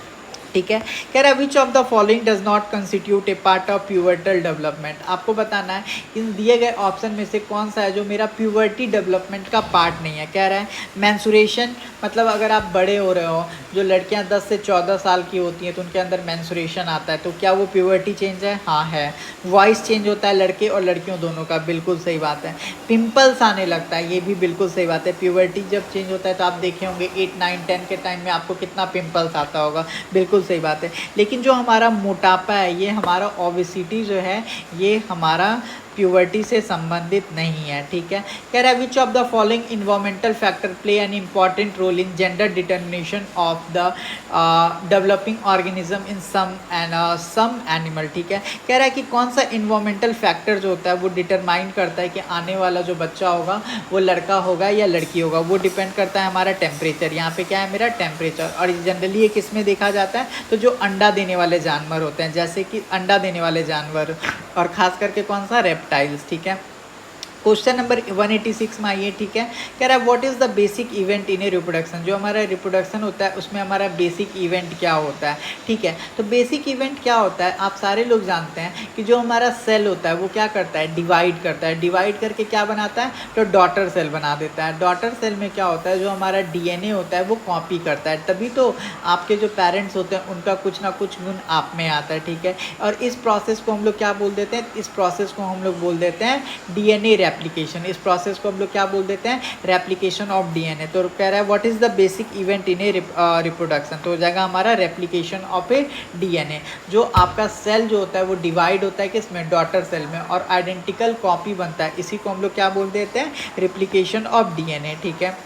ठीक है, कह रहा है which of the following does not constitute A part of pubertal development. आपको बताना है इन दिए गए ऑप्शन में से कौन सा है जो मेरा प्यूबर्टी डेवलपमेंट का पार्ट नहीं है। कह रहा है मैंसुरेशन, मतलब अगर आप बड़े हो रहे हो, जो लड़कियां 10 से 14 साल की होती हैं तो उनके अंदर मैंसुरेशन आता है, तो क्या वो प्यूबर्टी चेंज है, हाँ है। वॉइस चेंज होता है लड़के और लड़कियों दोनों का, बिल्कुल सही बात है। पिंपल्स आने लगता है, ये भी बिल्कुल सही बात है। प्यूबर्टी जब चेंज होता है तो आप देखे होंगे 8, 9, 10 के टाइम में आपको कितना पिंपल्स आता होगा, बिल्कुल सही बात है। लेकिन जो हमारा मोटापा है, ये हमारा ओबेसिटी जो है, ये हमारा प्यूबर्टी से संबंधित नहीं है। ठीक है, कह रहा है which of the following environmental factor play an important role in gender determination of the developing organism in some animal. ठीक है, कह रहा है कि कौन सा इन्वायरमेंटल फैक्टर जो होता है वो डिटरमाइन करता है कि आने वाला जो बच्चा होगा वो लड़का होगा या लड़की होगा। वो डिपेंड करता है हमारा टेम्परेचर। यहाँ पे क्या है मेरा, टेम्परेचर। और जनरली ये किस में देखा जाता है, तो जो अंडा देने वाले जानवर होते हैं, जैसे कि अंडा देने वाले जानवर और ख़ास करके कौन सा, रेप्टाइल्स। ठीक है, क्वेश्चन नंबर 186 में आइए। ठीक है, कह रहा है what is the basic event in a reproduction. जो हमारा रिप्रोडक्शन होता है उसमें हमारा बेसिक इवेंट क्या होता है। ठीक है, तो बेसिक इवेंट क्या होता है, आप सारे लोग जानते हैं कि जो हमारा सेल होता है वो क्या करता है, डिवाइड करता है। डिवाइड करके क्या बनाता है, तो डॉटर सेल बना देता है। डॉटर सेल में क्या होता है, जो हमारा डीएनए होता है वो कॉपी करता है, तभी तो आपके जो पेरेंट्स होते हैं उनका कुछ ना कुछ गुण आप में आता है। ठीक है, और इस प्रोसेस को हम लोग क्या बोल देते हैं, इस प्रोसेस को हम लोग बोल देते हैं डीएनए रेप्लिकेशन। इस प्रोसेस को हम लोग क्या बोल देते हैं, रेप्लिकेशन ऑफ डीएनए। तो कह रहा है what is the basic event in a reproduction, तो हो जाएगा हमारा रेप्लिकेशन ऑफ ए डीएनए। जो आपका सेल जो होता है वो डिवाइड होता है किसमें, डॉटर सेल में, और आइडेंटिकल कॉपी बनता है, इसी को हम लोग क्या बोल देते हैं, रेप्लिकेशन ऑफ डीएनए। ठीक है,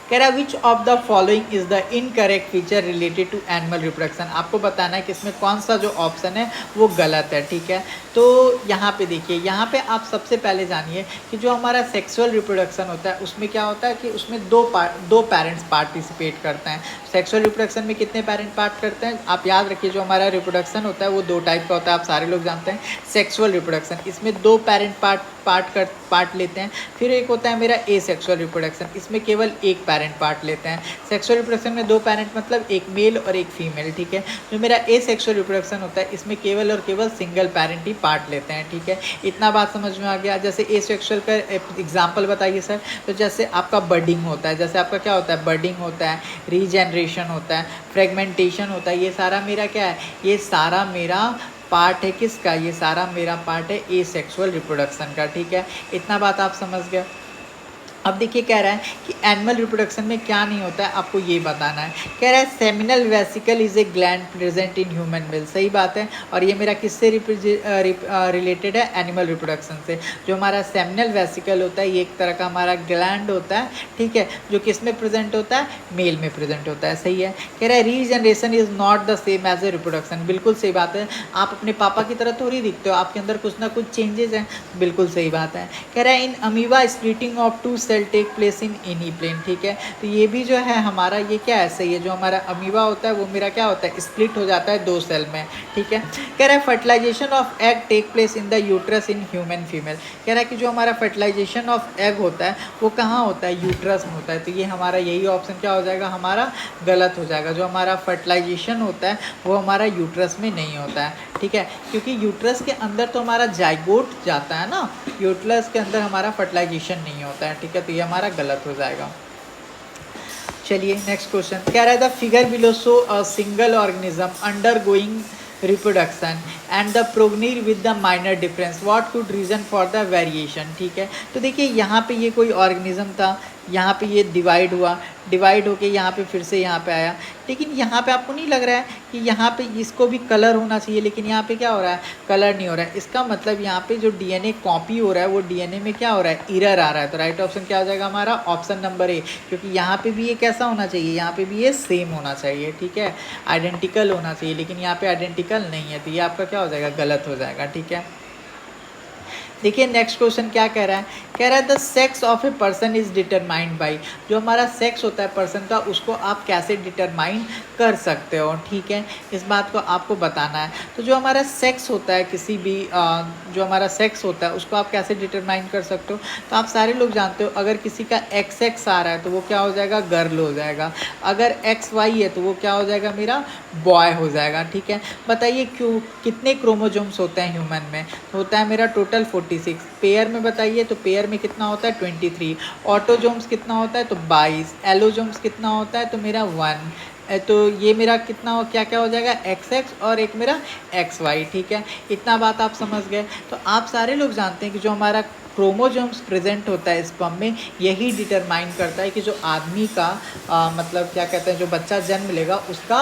कह रहा है which of the following is the incorrect feature related to animal reproduction. आपको बताना है कि इसमें कौन सा जो ऑप्शन है वो गलत है। ठीक है, तो यहाँ पे देखिए, यहाँ पे आप सबसे पहले जानिए कि जो हमारा सेक्सुअल रिप्रोडक्शन होता है उसमें क्या होता है कि उसमें दो पेरेंट्स पार्टिसिपेट करते हैं। सेक्सुअल रिप्रोडक्शन में कितने पेरेंट पार्ट करते हैं, आप याद रखिए जो हमारा रिप्रोडक्शन होता है वो 2 टाइप का होता है, आप सारे लोग जानते हैं। सेक्सुअल रिप्रोडक्शन, इसमें 2 पेरेंट पार्ट लेते हैं। फिर एक होता है मेरा ए सेक्सुअल रिप्रोडक्शन, इसमें केवल एक पेरेंट पार्ट लेते हैं। सेक्सुअल रिप्रोडक्शन में 2 पेरेंट मतलब एक मेल और एक फीमेल। ठीक है, जो मेरा ए सेक्सुअल रिप्रोडक्शन होता है इसमें केवल और केवल सिंगल पेरेंट ही पार्ट लेते हैं। ठीक है, इतना बात समझ में आ गया। जैसे ए सेक्सुअल का एग्जाम्पल बताइए सर, तो जैसे आपका बर्डिंग होता है, जैसे आपका क्या होता है, बर्डिंग होता है, रीजनरेशन होता है, फ्रेगमेंटेशन होता है, ये सारा मेरा क्या है, ये सारा मेरा पार्ट है किसका, ये सारा मेरा पार्ट है ए सेक्सुअल रिप्रोडक्शन का। ठीक है, इतना बात आप समझ गए। अब देखिए कह रहा है कि एनिमल रिप्रोडक्शन में क्या नहीं होता है, आपको ये बताना है। कह रहा है seminal vesicle is a gland present in human male. सही बात है, और ये मेरा किससे रिलेटेड है, एनिमल रिप्रोडक्शन से। जो हमारा सेमिनल वेसिकल होता है ये एक तरह का हमारा ग्लैंड होता है। ठीक है, जो किस में प्रेजेंट होता है, मेल में प्रेजेंट होता है। सही है, कह रहा है regeneration is not the same as a reproduction. बिल्कुल सही बात है, आप अपने पापा की तरह थोड़ी दिखते हो, आपके अंदर कुछ ना कुछ चेंजेस हैं, बिल्कुल सही बात है। कह रहा है in amoeba splitting of 2 cell cell take place in any plane, ठीक है। तो ये भी जो है हमारा ये क्या है, सही है। जो हमारा अमीबा होता है वो मेरा क्या होता है, स्प्लिट हो जाता है 2 सेल में, ठीक है। कह रहा है fertilization of egg take place in the uterus in human female. कह रहा है कि जो हमारा फर्टिलाइजेशन ऑफ एग होता है वो कहाँ होता है, यूट्रस में होता है। तो ये हमारा यही ऑप्शन क्या हो जाएगा, हमारा गलत हो जाएगा। जो हमारा फर्टिलाइजेशन होता है वो हमारा यूट्रस में नहीं होता है, ठीक है। क्योंकि यूट्रस के अंदर तो हमारा जाइगोट जाता है ना, यूट्रस के अंदर हमारा फर्टिलाइजेशन नहीं होता है, ठीक है। तो ये हमारा गलत हो जाएगा। चलिए नेक्स्ट क्वेश्चन कह रहा है the figure below show a single organism undergoing reproduction and the progeny with the minor difference what could reason for the variation, ठीक है। तो देखिए यहाँ पे ये कोई ऑर्गेनिज्म था, यहाँ पे ये डिवाइड हुआ, डिवाइड होके यहाँ पे फिर से यहाँ पे आया। लेकिन यहाँ पे आपको नहीं लग रहा है कि यहाँ पे इसको भी कलर होना चाहिए, लेकिन यहाँ पे क्या हो रहा है, कलर नहीं हो रहा है। इसका मतलब यहाँ पे जो डीएनए कॉपी हो रहा है वो डीएनए में क्या हो रहा है, एरर आ रहा है। तो राइट ऑप्शन क्या हो जाएगा हमारा, ऑप्शन नंबर ए। क्योंकि यहाँ पे भी ये कैसा होना चाहिए, यहाँ पे भी ये सेम होना चाहिए, ठीक है, आइडेंटिकल होना चाहिए। लेकिन यहाँ पे आइडेंटिकल नहीं है, तो ये आपका क्या हो जाएगा, गलत हो जाएगा, ठीक है। देखिए नेक्स्ट क्वेश्चन क्या कह रहा है, कह रहा है the sex of a person is determined by. जो हमारा सेक्स होता है पर्सन का उसको आप कैसे डिटरमाइन कर सकते हो, ठीक है, इस बात को आपको बताना है। तो जो हमारा सेक्स होता है किसी भी जो हमारा सेक्स होता है उसको आप कैसे डिटरमाइन कर सकते हो। तो आप सारे लोग जानते हो अगर किसी का XX आ रहा है तो वो क्या हो जाएगा, गर्ल हो जाएगा। अगर XY है तो वो क्या हो जाएगा, मेरा बॉय हो जाएगा, ठीक है। बताइए क्यों, कितने क्रोमोजोम्स होते हैं ह्यूमन में, तो होता है मेरा टोटल 46। पेयर में बताइए तो पेयर में कितना होता है 23। ऑटोजोम्स कितना होता है तो 22। एलोजोम्स कितना होता है तो मेरा 1। तो ये मेरा कितना हो, क्या क्या हो जाएगा, XX और एक मेरा XY, ठीक है। इतना बात आप समझ गए। तो आप सारे लोग जानते हैं कि जो हमारा क्रोमोजोम्स प्रेजेंट होता है स्पर्म में यही डिटरमाइन करता है कि जो आदमी का मतलब क्या कहते हैं, जो बच्चा जन्म लेगा उसका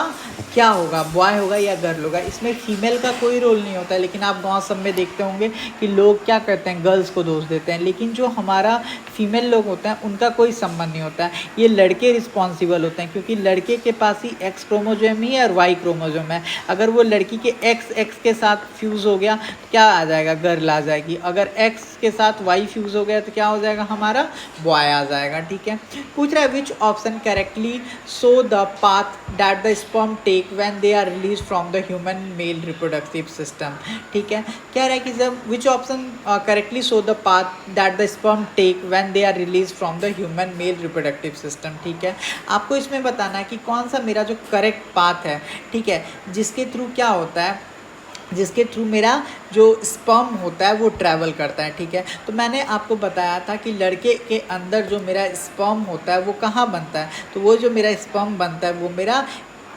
क्या होगा, बॉय होगा या गर्ल होगा। इसमें फीमेल का कोई रोल नहीं होता है। लेकिन आप गांव सब में देखते होंगे कि लोग क्या करते हैं, गर्ल्स को दोष देते हैं। लेकिन जो हमारा फीमेल लोग होते हैं उनका कोई संबंध नहीं होता है, ये लड़के रिस्पॉन्सिबल होते हैं। क्योंकि लड़के के पास ही X क्रोमोजोम ही है और Y क्रोमोजोम है। अगर वो लड़की के XX के साथ फ्यूज़ हो गया तो क्या आ जाएगा, गर्ल आ जाएगी। अगर X के साथ Y फ्यूज़ हो गया तो क्या हो जाएगा, हमारा बॉय आ जाएगा, ठीक है। पूछ रहा है which option correctly show the path that the sperm take when they are release from the human male reproductive system, ठीक है। कह रहा है कि जब which option correctly show the path that the sperm take when they are release from the human male reproductive system, ठीक है। आपको इसमें बताना है कि कौन सा मेरा जो करेक्ट पाथ है, ठीक है, जिसके थ्रू क्या होता है, जिसके थ्रू मेरा जो स्पर्म होता है वो ट्रैवल करता है, ठीक है। तो मैंने आपको बताया था कि लड़के के अंदर जो मेरा स्पर्म होता है वो कहाँ बनता है, तो वो जो मेरा स्पर्म बनता है वो मेरा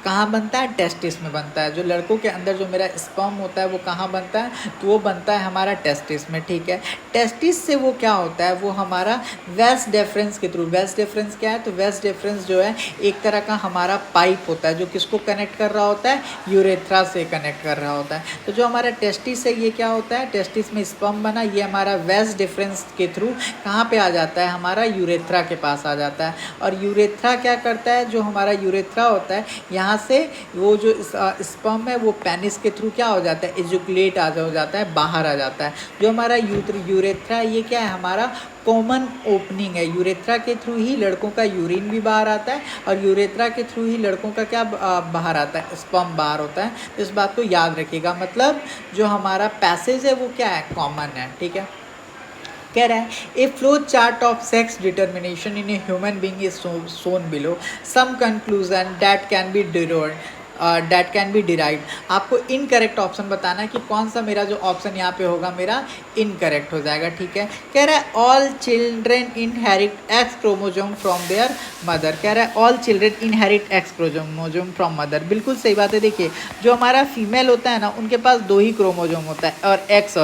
कहाँ बनता है, टेस्टिस में बनता है। जो लड़कों के अंदर जो मेरा स्पर्म होता है वो कहाँ बनता है, तो वो बनता है हमारा टेस्टिस में, ठीक है। टेस्टिस से वो क्या होता है, वो हमारा वेस्ट डिफरेंस के थ्रू, वेस्ट डिफरेंस क्या है, तो वेस्ट डिफरेंस जो है एक तरह का हमारा पाइप होता है जो किसको कनेक्ट कर रहा होता है, यूरेथ्रा से कनेक्ट कर रहा होता है। तो जो हमारा टेस्टिस है ये क्या होता है, टेस्टिस में स्पर्म बना, ये हमारा वेस्ट डिफरेंस के थ्रू कहाँ पे आ जाता है, हमारा यूरेथ्रा के पास आ जाता है। और यूरेथ्रा क्या करता है, जो हमारा यूरेथ्रा होता है यहाँ से वो जो स्पर्म है वो पेनिस के थ्रू क्या हो जाता है, एजुकुलेट हो जाता है, बाहर आ जाता है। जो हमारा यूरेथ्रा ये क्या है, हमारा कॉमन ओपनिंग है। यूरेथ्रा के थ्रू ही लड़कों का यूरिन भी बाहर आता है और यूरेथ्रा के थ्रू ही लड़कों का क्या बाहर आता है, स्पर्म बाहर होता है। तो इस बात को याद रखिएगा। मतलब जो हमारा पैसेज है वो क्या है, कॉमन है, ठीक है। कह रहा है a flow chart of sex determination in a human being is shown below some conclusion that can be derived. आपको इनकरेक्ट ऑप्शन बताना है कि कौन सा मेरा जो ऑप्शन यहाँ पे होगा मेरा इनकरेक्ट हो जाएगा, ठीक है। कह रहा है all children inherit X chromosome from their mother. कह रहा है all children inherit X chromosome from mother. बिल्कुल सही बात है। देखिए जो हमारा फीमेल होता है ना उनके पास 2 ही क्रोमोजोम होता है और एक्स,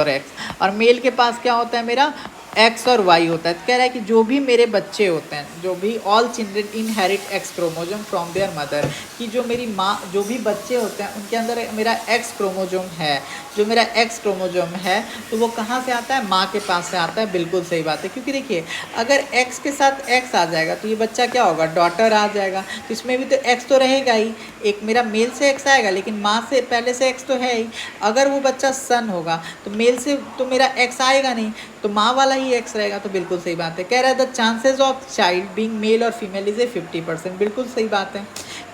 और मेल के पास क्या होता है मेरा X और Y होता है। तो कह रहा है कि जो भी मेरे बच्चे होते हैं, जो भी all children inherit X chromosome from their mother, कि जो मेरी माँ, जो भी बच्चे होते हैं उनके अंदर मेरा एक्स क्रोमोजोम है। जो मेरा एक्स क्रोमोजोम है तो वो कहाँ से आता है, माँ के पास से आता है। बिल्कुल सही बात है। क्योंकि देखिए अगर एक्स के साथ एक्स आ जाएगा तो ये बच्चा क्या होगा, डॉटर आ जाएगा। तो इसमें भी तो एक्स तो रहेगा ही। एक मेरा मेल से एक्स आएगा लेकिन माँ से पहले से एक्स तो है ही। अगर वो बच्चा सन होगा तो मेल से तो मेरा एक्स आएगा नहीं, तो माँ वाला ही एक्स रहेगा, तो बिल्कुल सही बात है। कह रहा है the chances of child being male और फीमेल इज ए 50%, बिल्कुल सही बात है।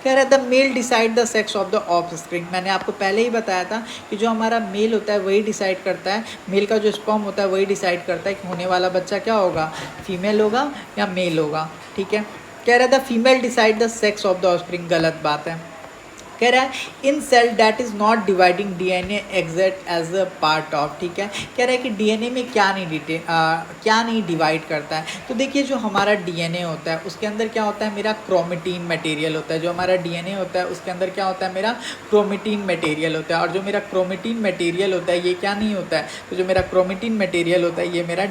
कह रहा है the male decide the sex of the offspring, मैंने आपको पहले ही बताया था कि जो हमारा मेल होता है वही डिसाइड करता है, मेल का जो स्पर्म होता है वही डिसाइड करता है कि होने वाला बच्चा क्या होगा, फीमेल होगा या मेल होगा, ठीक है। कह रहा है the female decide the sex of the offspring, गलत बात है। कह रहा है in cell that is not dividing DNA exact as a part of, ठीक है। कह रहा है कि डीएनए में क्या नहीं डिवाइड करता है। तो देखिए जो हमारा डीएनए होता है उसके अंदर क्या होता है, मेरा क्रोमेटिन मटेरियल होता है। जो हमारा डीएनए होता है उसके अंदर क्या होता है, मेरा क्रोमेटिन मटेरियल होता है। और जो मेरा क्रोमेटिन मटेरियल होता है ये क्या नहीं होता है, तो जो मेरा क्रोमेटिन मटेरियल होता है ये मेरा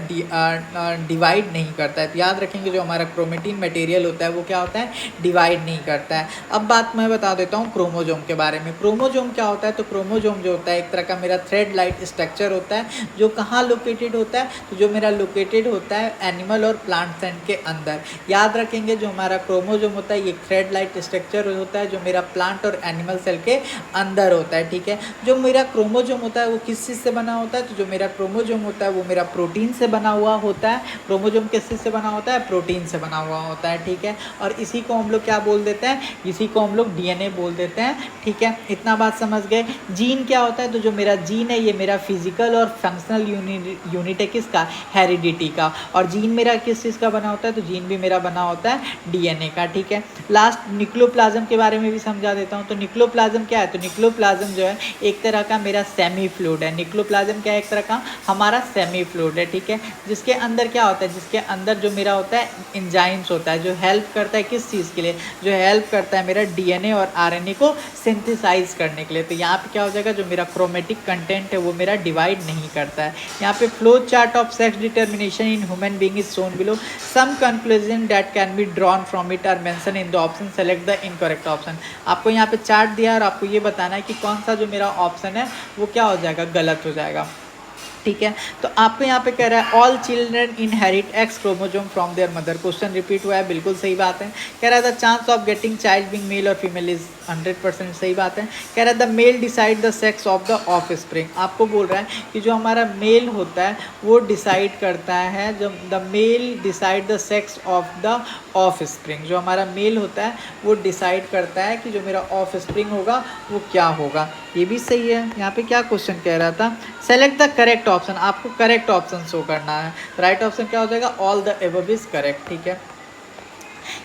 डिवाइड नहीं करता है। तो याद रखेंगे जो हमारा क्रोमेटिन मटेरियल होता है वो क्या होता है, डिवाइड नहीं करता है। अब बात मैं बता देता हूँ क्रोमोजोम के बारे में। क्रोमोजोम क्या होता है, तो क्रोमोजोम जो होता है एक तरह का मेरा थ्रेड लाइट स्ट्रक्चर होता है जो कहाँ लोकेटेड होता है, तो जो मेरा लोकेटेड होता है एनिमल और प्लांट सेल के अंदर। याद रखेंगे जो हमारा क्रोमोजोम होता है ये थ्रेड लाइट स्ट्रक्चर होता है जो मेरा प्लांट और एनिमल सेल के अंदर होता है, ठीक है। जो मेरा क्रोमोजोम होता है वो किस चीज़ से बना होता है, तो जो मेरा क्रोमोजोम होता है वो मेरा प्रोटीन से बना हुआ होता है। क्रोमोजोम किस चीज़ से बना होता है, प्रोटीन से बना हुआ होता है, ठीक है। और इसी को हम लोग क्या बोल देते हैं, इसी को हम लोग डीएनए बोल देते हैं, ठीक है। इतना बात समझ गए। जीन क्या होता है, तो जो मेरा जीन है ये मेरा फिजिकल और फंक्शनल यूनिट है किसका, हेरिडिटी का। और जीन मेरा किस चीज़ का बना होता है, तो जीन भी मेरा बना होता है डीएनए का, ठीक है। लास्ट न्यूक्लियोप्लाज्म के बारे में भी समझा देता हूँ। तो न्यूक्लियोप्लाज्म क्या है, तो न्यूक्लियोप्लाज्म जो है एक तरह का मेरा सेमी फ्लूइड है। न्यूक्लियोप्लाज्म क्या है, एक तरह का हमारा सेमी फ्लूइड है, ठीक है। जिसके अंदर क्या होता है, जिसके अंदर जो मेरा होता है एंजाइम्स होता है जो हेल्प करता है किस चीज़ के लिए, जो हेल्प करता है मेरा डीएनए और आरएनए को सिंथेसाइज करने के लिए। तो यहाँ पे क्या हो जाएगा, जो मेरा क्रोमेटिक कंटेंट है वो मेरा डिवाइड नहीं करता है। यहाँ पे flow chart of sex determination in human being is shown below, some conclusion that can be drawn from it are mention in the option, select the incorrect option. आपको यहाँ पे चार्ट दिया है और आपको ये बताना है कि कौन सा जो मेरा ऑप्शन है वो क्या हो जाएगा, गलत हो जाएगा, ठीक है। तो आपको यहाँ पे कह रहा है all children inherit X chromosome from their mother, question repeat हुआ है, बिल्कुल सही बात है। कह रहा है the chance of getting child being male और फीमेल इज 100%, सही बात है। कह रहा है the male decide the sex of the offspring, आपको बोल रहा है कि जो हमारा मेल होता है वो डिसाइड करता है, जब the male decide the sex of the offspring, जो हमारा मेल होता है वो डिसाइड करता है कि जो मेरा ऑफ स्प्रिंग होगा वो क्या होगा। ये भी सही है। यहाँ पे क्या क्वेश्चन कह रहा था, सेलेक्ट द करेक्ट ऑप्शन, आपको करेक्ट ऑप्शन शो करना है। राइट ऑप्शन क्या हो जाएगा, all the above is correct, ठीक है।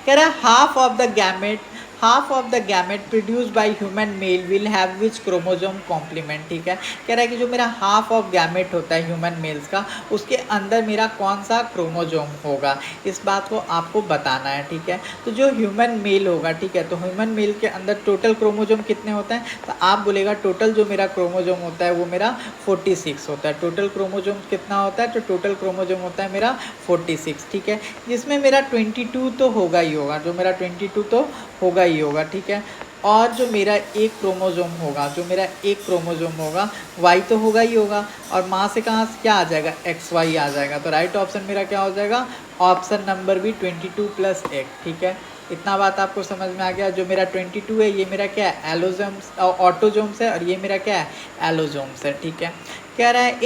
कह रहा है half of the gamete produce by human male will have which chromosome complement, ठीक है। कह रहा है कि जो मेरा हाफ ऑफ गैमेट होता है ह्यूमन मेल्स का उसके अंदर मेरा कौन सा क्रोमोजोम होगा, इस बात को आपको बताना है, ठीक है। तो जो ह्यूमन मेल होगा, ठीक है, तो ह्यूमन मेल के अंदर टोटल क्रोमोजोम कितने होते हैं, तो आप बोलेगा टोटल जो मेरा क्रोमोजोम होता है वो मेरा 46 होता है। टोटल क्रोमोजोम कितना होता है, तो टोटल क्रोमोजोम होता है मेरा 46, ठीक है। जिसमें मेरा 22 तो होगा ही होगा, जो मेरा 22 तो होगा ही होगा, ठीक है। और जो मेरा एक क्रोमोजोम होगा, जो मेरा एक क्रोमोजोम होगा वाई तो होगा ही होगा, और माँ से कहाँ से क्या आ जाएगा, XY आ जाएगा। तो राइट ऑप्शन मेरा क्या हो जाएगा, ऑप्शन नंबर भी 22 + 1, ठीक है। इतना बात आपको समझ में आ गया। जो मेरा 22 है ये मेरा क्या है, एलोजोम्स ऑटोजोम्स है, और ये मेरा क्या है, एलोजोम्स है, ठीक है। कह रहा है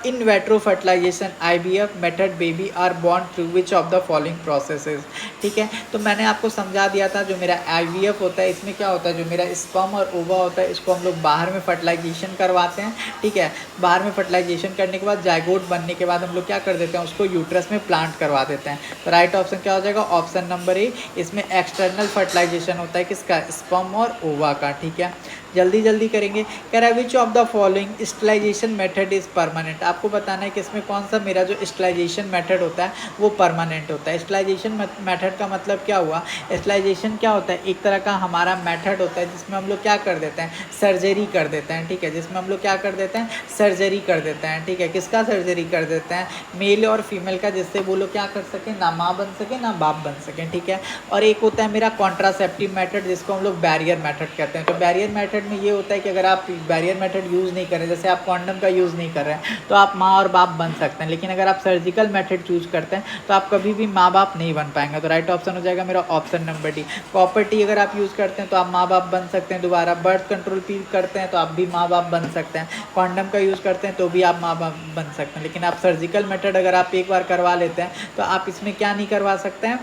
in vitro fertilization IVF method baby are born through which of the following processes, ठीक है। तो मैंने आपको समझा दिया था जो मेरा IVF होता है इसमें क्या होता है, जो मेरा स्पर्म और ओवा होता है इसको हम लोग बाहर में फर्टिलाइजेशन करवाते हैं, ठीक है। बाहर में फर्टिलाइजेशन करने के बाद जाइगोट बनने के बाद हम लोग क्या कर देते हैं, उसको यूट्रस में प्लांट करवा देते हैं। तो राइट ऑप्शन क्या हो जाएगा, ऑप्शन नंबर ए, इसमें एक्सटर्नल फर्टिलाइजेशन होता है किसका, स्पर्म और ओवा का, ठीक है। जल्दी करेंगे। कह रहा है which of the following स्टलाइजेशन method is permanent, आपको बताना है कि इसमें कौन सा मेरा जो स्टलाइजेशन मेथड होता है वो परमानेंट होता है। स्टलाइजेशन मेथड का मतलब क्या हुआ, स्टलाइजेशन क्या होता है, एक तरह का हमारा मेथड होता है जिसमें हम लोग क्या कर देते हैं, सर्जरी कर देते हैं, ठीक है। जिसमें हम लोग क्या कर देते हैं, सर्जरी कर देते हैं, ठीक है। किसका सर्जरी कर देते हैं, मेल और फीमेल का, जिससे वो लोग क्या कर सकें, ना माँ बन सके ना बाप बन सकें, ठीक है। और एक होता है मेरा कॉन्ट्रासेप्टिव मेथड जिसको हम लोग बैरियर मेथड कहते हैं। तो बैरियर मेथड मेथड में ये होता है कि अगर आप बैरियर मेथड यूज़ नहीं कर रहे, जैसे आप कॉन्डम का यूज़ नहीं कर रहे हैं, तो आप माँ और बाप बन सकते हैं। लेकिन अगर आप सर्जिकल मेथड चूज करते हैं तो आप कभी भी माँ बाप नहीं बन पाएंगे। तो राइट ऑप्शन हो जाएगा मेरा option number D. Copper T अगर आप यूज़ करते हैं तो आप माँ बाप बन सकते हैं दोबारा। बर्थ कंट्रोल पील करते हैं तो आप भी माँ बाप बन सकते हैं। कॉन्डम का यूज़ करते हैं तो भी आप माँ बाप बन सकते हैं। लेकिन आप सर्जिकल मेथड अगर आप एक बार करवा लेते हैं तो आप इसमें क्या नहीं करवा सकते हैं,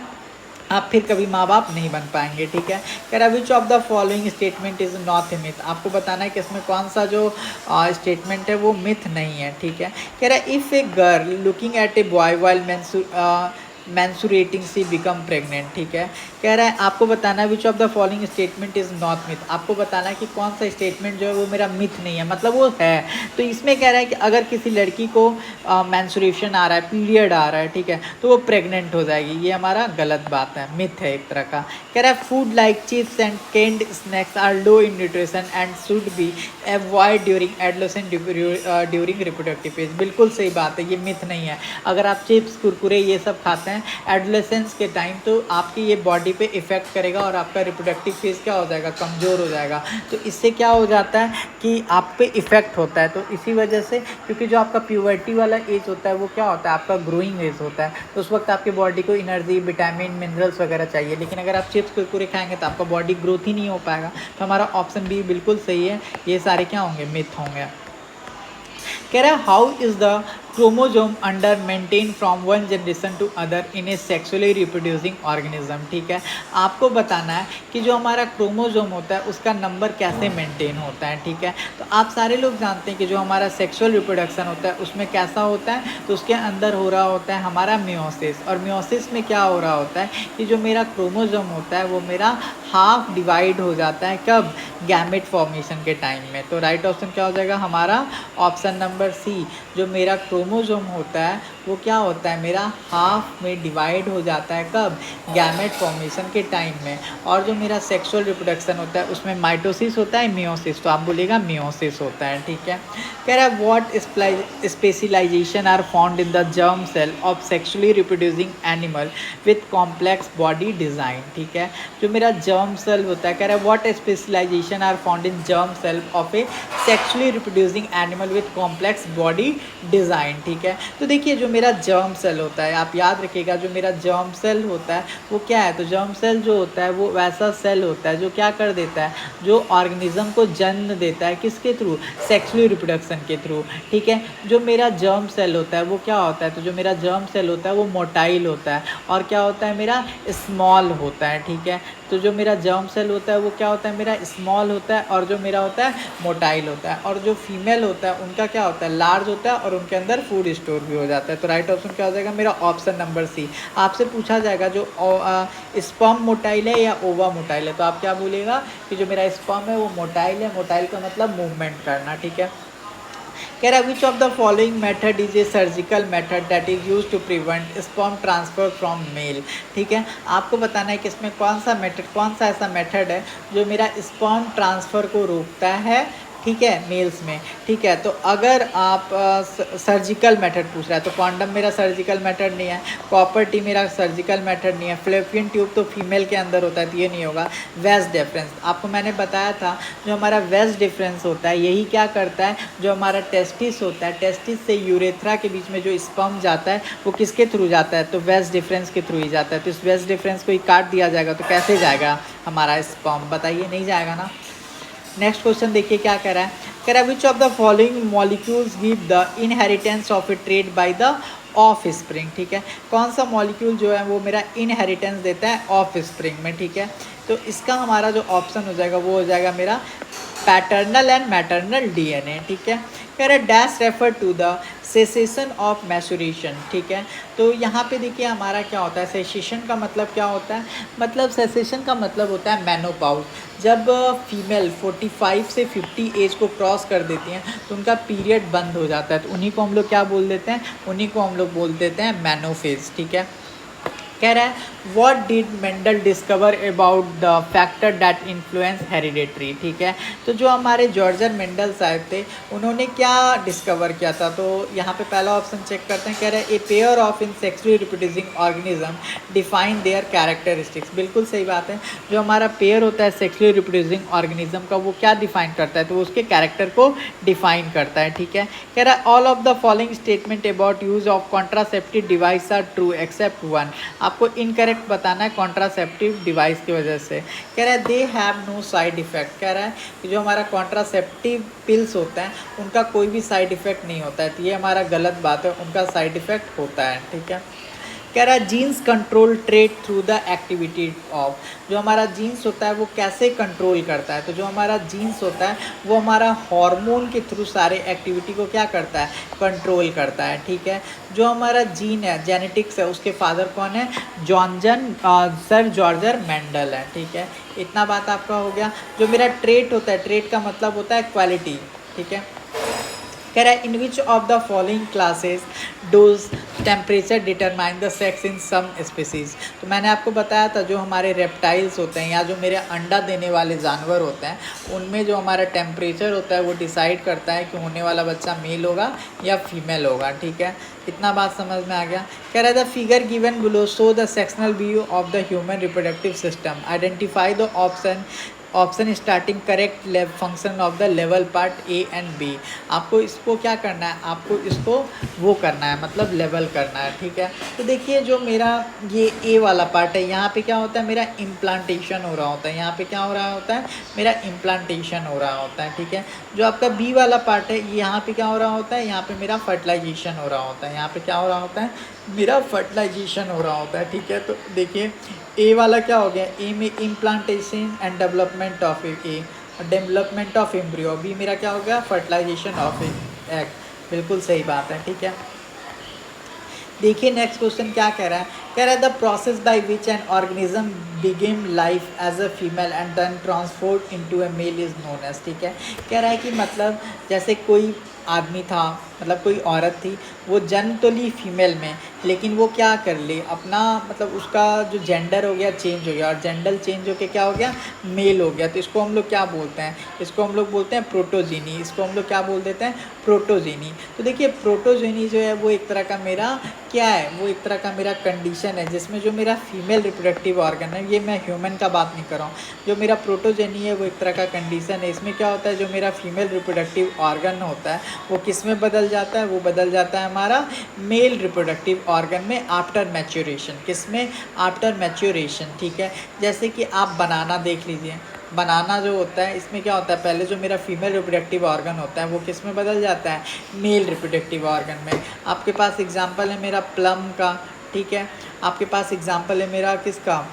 आप फिर कभी माँ बाप नहीं बन पाएंगे। ठीक है, कह रहा है which of the following statement is not A myth. आपको बताना है कि इसमें कौन सा जो स्टेटमेंट है वो मिथ नहीं है। ठीक है, कह रहा है if a girl looking at a boy while menstruating she become pregnant. ठीक है, कह रहा है आपको बताना है which of the following statement is not myth. आपको बताना है कि कौन सा स्टेटमेंट जो है वो मेरा मिथ नहीं है, मतलब वो है। तो इसमें कह रहा है कि अगर किसी लड़की को मैंसुरेशन आ रहा है, पीरियड आ रहा है, ठीक है, तो वो प्रेग्नेंट हो जाएगी। ये हमारा गलत बात है, मिथ है एक तरह का। कह रहा है food like chips and canned snacks are low in nutrition and should be avoid during adolescent during reproductive phase. बिल्कुल सही बात है, ये मिथ नहीं है। अगर आप चिप्स कुरकुरे ये सब खाते हैं एडोलेसेंस के टाइम तो आपकी ये बॉडी पे इफ़ेक्ट करेगा और आपका रिप्रोडक्टिव फेज क्या हो जाएगा, कमज़ोर हो जाएगा। तो इससे क्या हो जाता है कि आप पे इफ़ेक्ट होता है। तो इसी वजह से, क्योंकि जो आपका प्यूबर्टी वाला एज होता है वो क्या होता है, आपका ग्रोइंग एज होता है, तो उस वक्त आपकी बॉडी को एनर्जी, विटामिन, मिनरल्स वगैरह चाहिए। लेकिन अगर आप चिप्स कुरकुरे खाएंगे तो आपका बॉडी ग्रोथ ही नहीं हो पाएगा। तो हमारा ऑप्शन बी बिल्कुल सही है, ये सारे क्या होंगे, मिथ होंगे। कह रहा है how is the chromosome under maintain from one generation to other in a sexually reproducing organism. ठीक है, आपको बताना है कि जो हमारा क्रोमोजोम होता है उसका नंबर कैसे मेंटेन होता है। ठीक है, तो आप सारे लोग जानते हैं कि जो हमारा सेक्सुअल रिप्रोडक्शन होता है उसमें कैसा होता है, तो उसके अंदर हो रहा होता है हमारा मियोसिस। और मियोसिस में क्या हो रहा होता है कि जो मेरा क्रोमोजोम होता है वो मेरा हाफ डिवाइड हो जाता है, कब, गैमेट फॉर्मेशन के टाइम में। तो राइट ऑप्शन क्या हो जाएगा हमारा ऑप्शन नंबर सी। जो मेरा क्रोमोजोम होता है वो क्या होता है, मेरा हाफ में डिवाइड हो जाता है, कब, गैमेट फॉर्मेशन के टाइम में। और जो मेरा सेक्सुअल रिप्रोडक्शन होता है उसमें माइटोसिस होता है, मियोसिस, तो आप बोलेगा मियोसिस होता है। ठीक है, कह रहा है what specialization are found in the germ cell of sexually reproducing animal with complex body design. ठीक है, जो मेरा जर्म सेल होता है, कह रहा है what specialization are found in germ cell of a sexually reproducing animal with complex body design. ठीक है, तो देखिए जो मेरा जर्म सेल होता है, आप याद रखिएगा जो मेरा जर्म सेल होता है वो क्या है, तो जर्म सेल जो होता है वो वैसा सेल होता है जो क्या कर देता है, जो ऑर्गेनिज्म को जन्म देता है, किसके थ्रू, सेक्सुअली रिप्रोडक्शन के थ्रू। ठीक है, जो मेरा जर्म सेल होता है वो क्या होता है, तो जो मेरा जर्म सेल होता है वो मोटाइल होता है और क्या होता है, मेरा स्मॉल होता है। ठीक है, तो जो मेरा जर्म सेल होता है वो क्या होता है, मेरा स्मॉल होता है और जो मेरा होता है मोटाइल होता है। और जो फीमेल होता है उनका क्या होता है, लार्ज होता है और उनके अंदर फूड स्टोर भी हो जाता है। तो राइट ऑप्शन क्या हो जाएगा मेरा ऑप्शन नंबर सी। आपसे पूछा जाएगा जो स्पर्म मोटाइल है या ओवा मोटाइल है, तो आप क्या बोलेगा कि जो मेरा स्पर्म है वो मोटाइल है। मोटाइल का मतलब मूवमेंट करना। ठीक है, कह रहा है which of the following method is a surgical method that is use to prevent sperm transfer from male. ठीक है, आपको बताना है कि इसमें कौन सा मेथड, कौन सा ऐसा मेथड है जो मेरा स्पर्म ट्रांसफ़र को रोकता है, ठीक है, मेल्स में। ठीक है, तो अगर आप सर्जिकल मेथड पूछ रहा है तो कॉन्डम मेरा सर्जिकल मेथड नहीं है, कॉपर टी मेरा सर्जिकल मेथड नहीं है, फ्लैपियन ट्यूब तो फीमेल के अंदर होता है तो ये नहीं होगा। वेस्ट डिफरेंस आपको मैंने बताया था, जो हमारा वेस्ट डिफरेंस होता है यही क्या करता है, जो हमारा टेस्टिस होता है, टेस्टिस से यूरेथ्रा के बीच में जो स्पर्म जाता है वो किसके थ्रू जाता है, तो वेस्ट डिफरेंस के थ्रू ही जाता है। तो इस वेस्ट डिफरेंस को ही काट दिया जाएगा तो कैसे जाएगा हमारा स्पर्म, बताइए, नहीं जाएगा ना। नेक्स्ट क्वेश्चन देखिए क्या कह रहा है, कह रहा है which of the following molecules give the inheritance of A trait by the of spring. ठीक है, कौन सा मॉलिक्यूल जो है वो मेरा इनहेरिटेंस देता है ऑफ स्प्रिंग में। ठीक है, तो इसका हमारा जो ऑप्शन हो जाएगा वो हो जाएगा मेरा पैटर्नल एंड मैटर्नल डीएनए। ठीक है, कह रहा है dash refer to the cessation of maturation. ठीक है, तो यहाँ पे देखिए हमारा क्या होता है, सेसेशन का मतलब क्या होता है, मतलब सेसेशन का मतलब होता है मेनोपॉज। जब फीमेल 45 से 50 एज को क्रॉस कर देती हैं तो उनका पीरियड बंद हो जाता है, तो उन्हीं को हम लोग क्या बोल देते हैं, उन्हीं को हम लोग बोल देते हैं मेनोफेज। ठीक है, कह रहा है what did Mendel discover about the factor that influence hereditary. ठीक है, तो जो हमारे जॉर्जर मेंडल साहब थे उन्होंने क्या डिस्कवर किया था, तो यहाँ पे पहला ऑप्शन चेक करते हैं। कह रहा है a pair of in sexually reproducing organism define there characteristics. बिल्कुल सही बात है, जो हमारा पेयर होता है सेक्सुअली रिप्रोड्यूसिंग ऑर्गेनिज्म का वो क्या डिफाइन करता है, तो वो उसके कैरेक्टर को डिफाइन करता है। ठीक है, कह रहा है all of the following statement about use of contraceptive device are true except one. आपको इनकरेक्ट बताना है कॉन्ट्रासेप्टिव डिवाइस की वजह से। कह रहा है they have no side effect. कह रहा है कि जो हमारा कॉन्ट्रासेप्टिव पिल्स होता है उनका कोई भी साइड इफेक्ट नहीं होता है, तो ये हमारा गलत बात है, उनका साइड इफेक्ट होता है। ठीक है, कह रहा है jeans control trait through the activity of. जो हमारा जीन्स होता है वो कैसे कंट्रोल करता है, तो जो हमारा जीन्स होता है वो हमारा हार्मोन के थ्रू सारे एक्टिविटी को क्या करता है, कंट्रोल करता है। ठीक है, जो हमारा जीन है जेनेटिक्स है उसके फादर कौन है, सर जॉर्जर मेंडल है। ठीक है, इतना बात आपका हो गया। जो मेरा ट्रेट होता है, ट्रेट का मतलब होता है क्वालिटी। ठीक है, कह रहा है in which of the following classes does temperature determine the sex in some species. तो मैंने आपको बताया था जो हमारे रेप्टाइल्स होते हैं या जो मेरे अंडा देने वाले जानवर होते हैं उनमें जो हमारा टेम्परेचर होता है वो डिसाइड करता है कि होने वाला बच्चा मेल होगा या फीमेल होगा। ठीक है, इतना बात समझ में आ गया। कह रहा है the figure given below show the sectional view of the human reproductive system, identify the option stating correct function of the लेवल पार्ट ए एंड बी। आपको इसको क्या करना है, आपको इसको वो करना है, मतलब लेवल करना है। ठीक है, तो देखिए जो मेरा ये ए वाला पार्ट है यहाँ पे क्या होता है, मेरा इम्प्लांटेशन हो रहा होता है, यहाँ पे क्या हो रहा होता है, मेरा इम्प्लांटेशन हो रहा होता है। ठीक है, जो आपका बी वाला पार्ट है यहाँ पे क्या हो रहा होता है, यहाँ पे मेरा फर्टिलाइजेशन हो रहा होता है, यहाँ पे क्या हो रहा होता है, मेरा फर्टिलाइजेशन हो रहा होता है। ठीक है, तो देखिए ए वाला क्या हो गया, ए में implantation and development of A, development of embryo. B मेरा क्या हो गया, फर्टिलाइजेशन ऑफ एग। बिल्कुल सही बात है। ठीक है, देखिए नेक्स्ट क्वेश्चन क्या कह रहा है, कह रहा है the process by which an organism begin life as a female and then transform into a male is known as. ठीक है, कह रहा है कि मतलब जैसे कोई आदमी था, मतलब कोई औरत थी, वो जन्म तो ली फीमेल में लेकिन वो क्या कर ले अपना, मतलब उसका जो जेंडर हो गया चेंज हो गया और जेंडर चेंज होके क्या हो गया, मेल हो गया। तो इसको हम लोग क्या बोलते हैं, इसको हम लोग बोलते हैं प्रोटोजीनी। इसको हम लोग क्या बोल देते हैं, प्रोटोजीनी। तो देखिए प्रोटोजीनी जो है वो एक तरह का मेरा क्या है, वो एक तरह का मेरा कंडीशन है जिसमें जो मेरा फीमेल रिप्रोडक्टिव ऑर्गन है, ये मैं ह्यूमन का बात नहीं कर रहा हूँ, जो मेरा प्रोटोजेनी है वो एक तरह का कंडीशन है। इसमें क्या होता है, जो मेरा फीमेल रिप्रोडक्टिव ऑर्गन होता है वो किस में बदल जाता है, वो बदल जाता है हमारा मेल रिप्रोडक्टिव ऑर्गन में आफ्टर मैच्योरेशन। किस में, आफ्टर मैच्योरेशन। ठीक है, जैसे कि आप बनाना देख लीजिए, बनाना जो होता है इसमें क्या होता है, पहले जो मेरा फीमेल रिप्रोडक्टिव ऑर्गन होता है वो किस में बदल जाता है, मेल रिप्रोडक्टिव ऑर्गन में। आपके पास एग्जांपल है मेरा प्लम का। ठीक है, आपके पास एग्जांपल है मेरा किसका,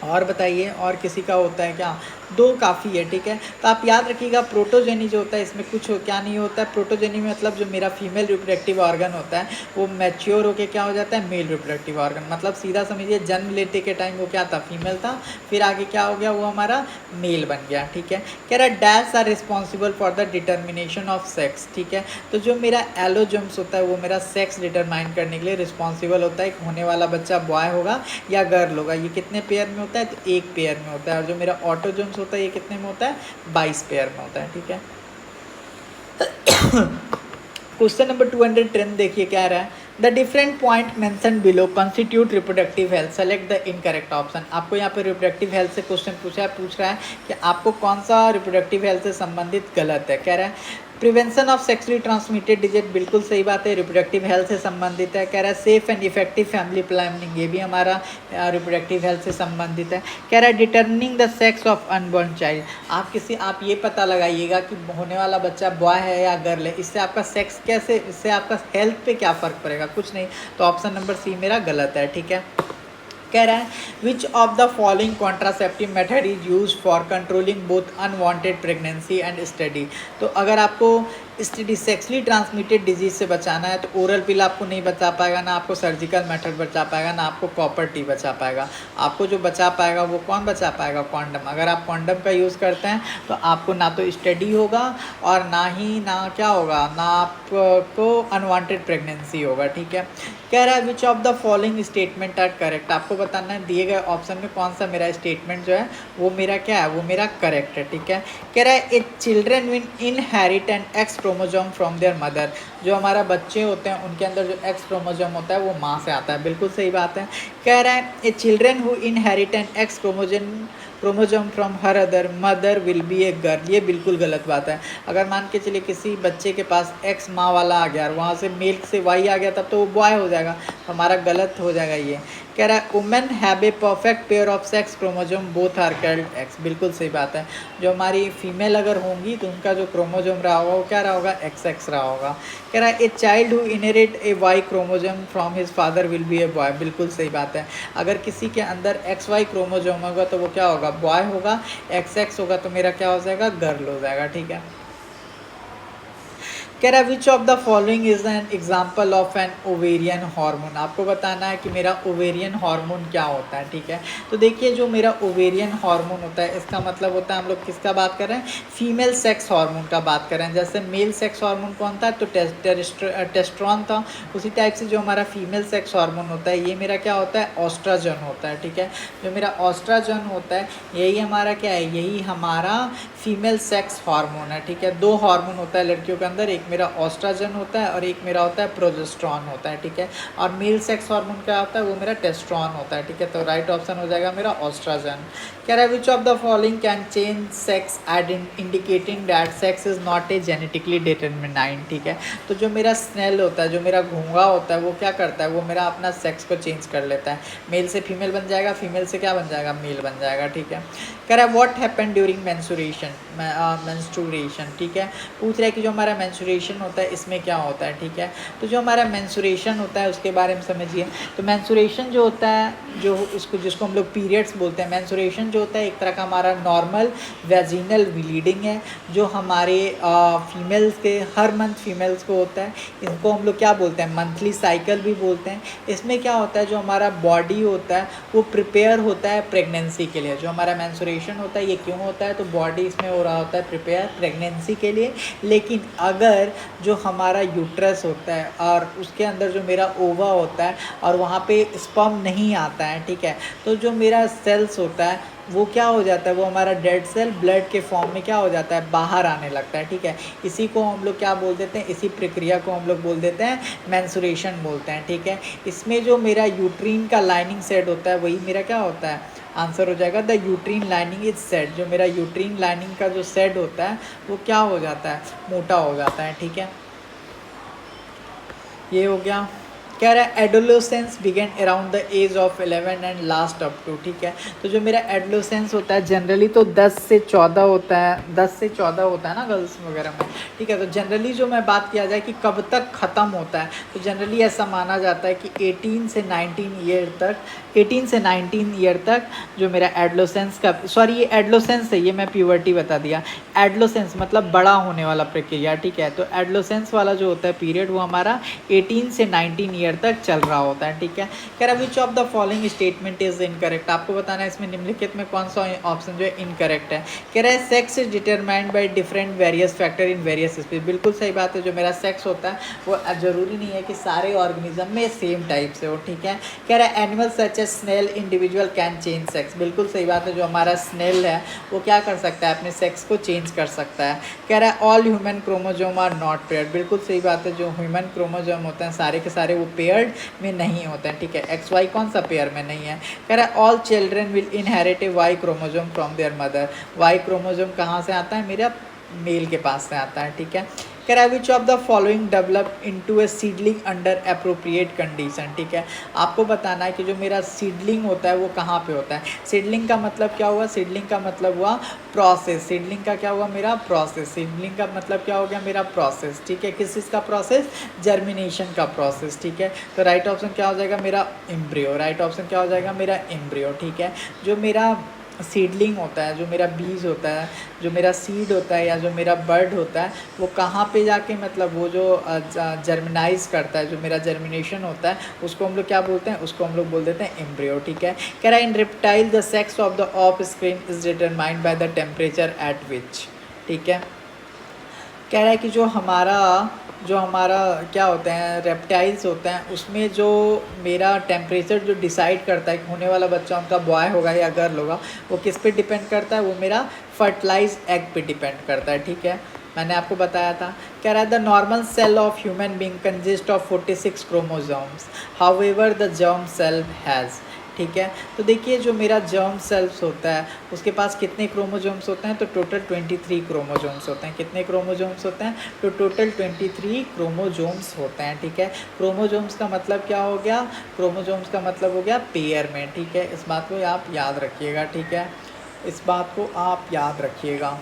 और बताइए और किसी का होता है क्या, दो काफ़ी है। ठीक है, तो आप याद रखिएगा प्रोटोजेनी जो होता है इसमें कुछ क्या नहीं होता है, प्रोटोजेनी में मतलब जो मेरा फीमेल रिप्रोडक्टिव ऑर्गन होता है वो मैच्योर होके क्या हो जाता है, मेल रिप्रोडक्टिव ऑर्गन। मतलब सीधा समझिए जन्म लेते के टाइम वो क्या था, फीमेल था, फिर आगे क्या हो गया, वो हमारा मेल बन गया। ठीक है, कह रहा है dash are responsible for the determination of sex. ठीक है, तो जो मेरा एलोजम्स होता है वो मेरा सेक्स डिटरमाइन करने के लिए रिस्पॉन्सिबल होता है कि होने वाला बच्चा बॉय होगा या गर्ल होगा। ये कितने पेयर में होता है, तो एक पेयर में होता है। और जो मेरा ऑटोजम्स होता है ये कितने में होता है, 22 पेयर में होता है। ठीक है, क्वेश्चन नंबर 210 देखिए क्या रहा है, the different point mention below constitute reproductive health, select the incorrect option. आपको यहाँ पे रिप्रोडक्टिव हेल्थ से क्वेश्चन पूछ रहा है कि आपको कौन सा रिप्रोडक्टिव हेल्थ से संबंधित गलत है। कह रहा है prevention of sexually transmitted disease, बिल्कुल सही बात है, रिप्रोडक्टिव हेल्थ से संबंधित है। कह रहा है safe and effective family planning, ये भी हमारा रिप्रोडक्टिव हेल्थ से संबंधित है। कह रहा है determining the sex of unborn child, आप ये पता लगाइएगा कि होने वाला बच्चा बॉय है या गर्ल है, इससे आपका सेक्स कैसे, इससे आपका हेल्थ पे क्या फ़र्क पड़ेगा, कुछ नहीं। तो ऑप्शन नंबर सी मेरा गलत है। ठीक है, कह रहा है which of the following contraceptive method is use for controlling both unwanted pregnancy and study. तो अगर आपको सेक्सुअली ट्रांसमिटेड डिजीज़ से बचाना है तो ओरल पिल आपको नहीं बचा पाएगा, ना आपको सर्जिकल मेथड बचा पाएगा, ना आपको कॉपर टी बचा पाएगा। आपको जो बचा पाएगा वो कौन बचा पाएगा? कॉन्डम। अगर आप कॉन्डम का यूज़ करते हैं तो आपको ना तो स्टडी होगा और ना क्या होगा, ना आपको अनवांटेड प्रेगनेंसी होगा। ठीक है, कह रहा है which of the following statement are correct. आपको बताना है दिए गए ऑप्शन में कौन सा मेरा स्टेटमेंट जो है वो मेरा क्या है, वो मेरा करेक्ट है। ठीक है, कह रहा है a children will inherit an X chromosome from their mother. जो हमारा बच्चे होते हैं उनके अंदर जो एक्स क्रोमोजोम होता है वो माँ से आता है। बिल्कुल सही बात है। कह रहा है a children who inherit an X chromosome from her other mother will be a girl. ये बिल्कुल गलत बात है। अगर मान के चलिए किसी बच्चे के पास एक्स माँ वाला आ गया और वहाँ से मेल से वाई आ गया तब तो वो बॉय हो जाएगा, तो हमारा गलत हो जाएगा ये। कह रहा है women have a perfect pair of sex chromosome both are called X. बिल्कुल सही बात है। जो हमारी फीमेल अगर होंगी तो उनका जो क्रोमोजोम रहा होगा वो क्या रहा होगा, एक्स एक्स रहा होगा। कह रहा है a child who inherit a Y chromosome from his father will be a boy. बिल्कुल सही बात है। अगर किसी के अंदर एक्स वाई क्रोमोजोम होगा तो वो क्या होगा, बॉय होगा। एक्स एक्स होगा तो मेरा क्या हो जाएगा, गर्ल हो जाएगा। ठीक है, कह रहा है which of the following is an example of an ovarian hormone. आपको बताना है कि मेरा ओवेरियन हार्मोन क्या होता है। ठीक है, तो देखिए जो मेरा ओवेरियन हार्मोन होता है इसका मतलब होता है, हम लोग किसका बात कर रहे हैं, फीमेल सेक्स हार्मोन का बात कर रहे हैं। जैसे मेल सेक्स हार्मोन कौन था, तो टेस्टोस्टेरोन था। उसी टाइप से जो हमारा फीमेल सेक्स हार्मोन होता है ये मेरा क्या होता है, ऑस्ट्रोजन होता है। ठीक है, जो मेरा ऑस्ट्रोजन होता है यही हमारा क्या है, यही हमारा फीमेल सेक्स हार्मोन है। ठीक है, दो हार्मोन होता है लड़कियों के अंदर, एक मेरा ऑस्ट्रोजन होता है और एक मेरा होता है प्रोजेस्टेरोन होता है। ठीक है, और मेल सेक्स हार्मोन क्या होता है, वो मेरा टेस्टोस्टेरोन होता है। ठीक है, तो राइट ऑप्शन हो जाएगा मेरा ऑस्ट्रोजन। कह रहा है which of the following can change sex indicating that sex is not a genetically determined. ठीक है, तो जो मेरा स्नेल होता है, जो मेरा घोंघा होता है वो क्या करता है, वो मेरा अपना सेक्स को चेंज कर लेता है। मेल से फीमेल बन जाएगा, फीमेल से क्या बन जाएगा, मेल बन जाएगा। ठीक है, कह रहा है व्हाट हैपन ड्यूरिंग मेंस्ट्रुएशन। ठीक है, पूछ रहा है कि जो हमारा मेंस्ट्रुएशन होता है इसमें क्या होता है। ठीक है, तो जो हमारा मेंस्ट्रुएशन होता है उसके बारे में समझिए। तो मेंस्ट्रुएशन जो होता है, जो जिसको हम लोग पीरियड्स बोलते हैं, मेंस्ट्रुएशन जो होता है एक तरह का हमारा नॉर्मल वेजिनल ब्लीडिंग है जो हमारे फीमेल्स के हर मंथ फीमेल्स को होता है। इनको हम लोग क्या बोलते हैं, मंथली साइकिल भी बोलते हैं। इसमें क्या होता है, जो हमारा बॉडी होता है वो प्रिपेयर होता है प्रेगनेंसी के लिए। जो हमारा मेंस्ट्रुएशन होता है ये क्यों होता है, तो बॉडी इसमें हो रहा होता है प्रिपेयर प्रेगनेंसी के लिए। लेकिन अगर जो हमारा यूट्रस होता है और उसके अंदर जो मेरा ओवा होता है और वहाँ पे स्पर्म नहीं आता है, ठीक है, तो जो मेरा सेल्स होता है वो क्या हो जाता है, वो हमारा डेड सेल ब्लड के फॉर्म में क्या हो जाता है, बाहर आने लगता है। ठीक है, इसी को हम लोग क्या बोल देते हैं, इसी प्रक्रिया को हम लोग बोल देते हैं मेंस्ट्रुएशन बोलते हैं। ठीक है, इसमें जो मेरा यूट्रीन का लाइनिंग सेट होता है वही मेरा क्या होता है, आंसर हो जाएगा the uterine lining is set. जो मेरा यूट्रीन लाइनिंग का जो सेट होता है वो क्या हो जाता है, मोटा हो जाता है। ठीक है, ये हो गया। कह रहा है adolescence begin around the age of 11 and last up to. ठीक है, तो जो मेरा एडोलेसेंस होता है जनरली तो 10 से 14 होता है, 10 से 14 होता है ना गर्ल्स वगैरह में। ठीक है, तो जनरली जो मैं बात किया जाए कि कब तक ख़त्म होता है, तो जनरली ऐसा माना जाता है कि 18 से 19 ईयर तक, 18 से 19 ईयर तक जो मेरा एडोलेसेंस का, सॉरी ये एडोलेसेंस है, ये मैं प्यूबर्टी बता दिया। एडोलेसेंस मतलब बड़ा होने वाला प्रक्रिया। ठीक है, तो एडोलेसेंस वाला जो होता है पीरियड वो हमारा 18 से 19 ईयर तक चल रहा होता है। ठीक है, कह रहा विच of the following statement is incorrect. आपको बताना है इसमें निम्नलिखित में कौन सा ऑप्शन जो है इनकरेक्ट है। कह रहा है sex is determined by different various factor in various species. बिल्कुल सही बात है, जो मेरा सेक्स होता है वो ज़रूरी नहीं है कि सारे ऑर्गेनिज्म में सेम टाइप से हो। ठीक है, कह रहा है animal such a snail individual can change sex. बिल्कुल सही बात है, जो हमारा स्नेल है वो क्या कर सकता है, अपने सेक्स को चेंज कर सकता है। कह रहा है all human chromosome are not paired. बिल्कुल सही बात है, जो ह्यूमन क्रोमोजोम होते हैं सारे के सारे वो पेयर्ड में नहीं होते हैं। ठीक है, एक्स वाई कौन सा पेयर में नहीं है। कह रहा है all children will inherit a Y chromosome from their mother. Y chromosome कहाँ से आता है, मेरा मेल के पास से आता है। ठीक है, कह रहा है which of the following develop into A seedling under appropriate condition. ठीक है, आपको बताना है कि जो मेरा सीडलिंग होता है वो कहाँ पे होता है। सीडलिंग का मतलब क्या हुआ, सीडलिंग का मतलब हुआ प्रोसेस। सीडलिंग का क्या हुआ, मेरा प्रोसेस। सीडलिंग का मतलब क्या हो गया, मेरा प्रोसेस। ठीक है, किस चीज़ का प्रोसेस, जर्मिनेशन का प्रोसेस। ठीक है, तो राइट ऑप्शन क्या हो जाएगा, मेरा एम्ब्रियो। राइट ऑप्शन क्या हो जाएगा, मेरा एम्ब्रियो। ठीक है, जो मेरा सीडलिंग होता है, जो मेरा बीज होता है, जो मेरा सीड होता है या जो मेरा बर्ड होता है, वो कहाँ पे जाके मतलब वो जो जर्मिनाइज करता है, जो मेरा जर्मिनेशन होता है, उसको हम लोग क्या बोलते हैं, उसको हम लोग बोल देते हैं एम्ब्रियो। ठीक है। कह रहा है in reptile the sex of the offspring is determined by the temperature at which. ठीक है। कह रहा है कि जो हमारा क्या होते हैं, रेप्टाइल्स होते हैं, उसमें जो मेरा टेम्परेचर जो डिसाइड करता है कि होने वाला बच्चा उनका बॉय होगा या गर्ल होगा, वो किस पे डिपेंड करता है, वो मेरा फर्टिलाइज एग पे डिपेंड करता है। ठीक है, मैंने आपको बताया था। कह रहा है the normal cell of human being consist of 46 chromosomes, however the germ cell has. ठीक है, तो देखिए जो मेरा जर्म सेल्स होता है उसके पास कितने क्रोमोजोम्स होते हैं, तो टोटल 23 क्रोमोजोम्स होते हैं। कितने क्रोमोजोम्स होते हैं, तो टोटल 23 क्रोमोजोम्स होते हैं। ठीक है, क्रोमोजोम्स का मतलब क्या हो गया, क्रोमोजोम्स का मतलब हो गया पेयर में। ठीक है, इस बात को आप याद रखिएगा। ठीक है, इस बात को आप याद रखिएगा।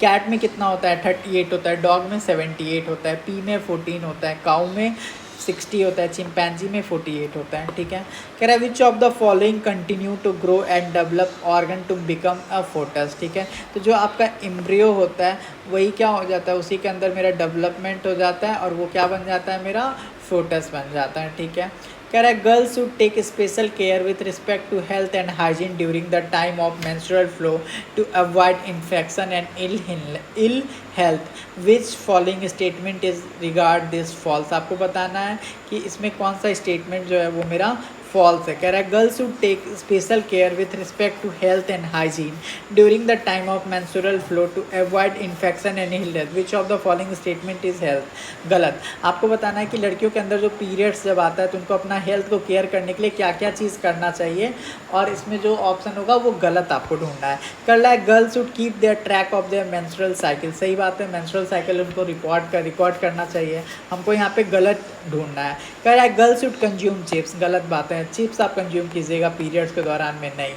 कैट में कितना होता है, 38 होता है, डॉग में 78 होता है, पी में 14 होता है, काऊ में 60 होता है, चिंपैंजी में 48 होता है। ठीक है, कह रहा है which of the following continue to grow and develop organ to become a foetus. ठीक है, तो जो आपका एम्ब्रियो होता है वही क्या हो जाता है, उसी के अंदर मेरा डेवलपमेंट हो जाता है और वो क्या बन जाता है, मेरा फोटस बन जाता है। ठीक है, कह रहा है girls should take special care with respect to health and hygiene during the time of menstrual flow to avoid infection and ill health. Which following statement is regard this false. आपको बताना है कि इसमें कौन सा स्टेटमेंट जो है वो मेरा फॉल्स है। कह रहा है girls should take special care with respect to health and hygiene during the time of menstrual flow to avoid infection and ill health. Which of the following statement is health. गलत। आपको बताना है कि लड़कियों के अंदर जो पीरियड्स जब आता है तो उनको अपना हेल्थ को केयर करने के लिए क्या क्या चीज़ करना चाहिए, और इसमें जो ऑप्शन होगा वो गलत आपको ढूंढना है। कर रहा है girls should keep their track of their menstrual cycle. सही बात है, मेंस्ट्रुअल साइकिल उनको रिकॉर्ड करना चाहिए। हमको यहाँ पे गलत ढूंढना है। कह रहा है गर्ल्स शुड कंज्यूम चिप्स। गलत बात है, चिप्स आप कंज्यूम कीजिएगा पीरियड्स के दौरान में नहीं,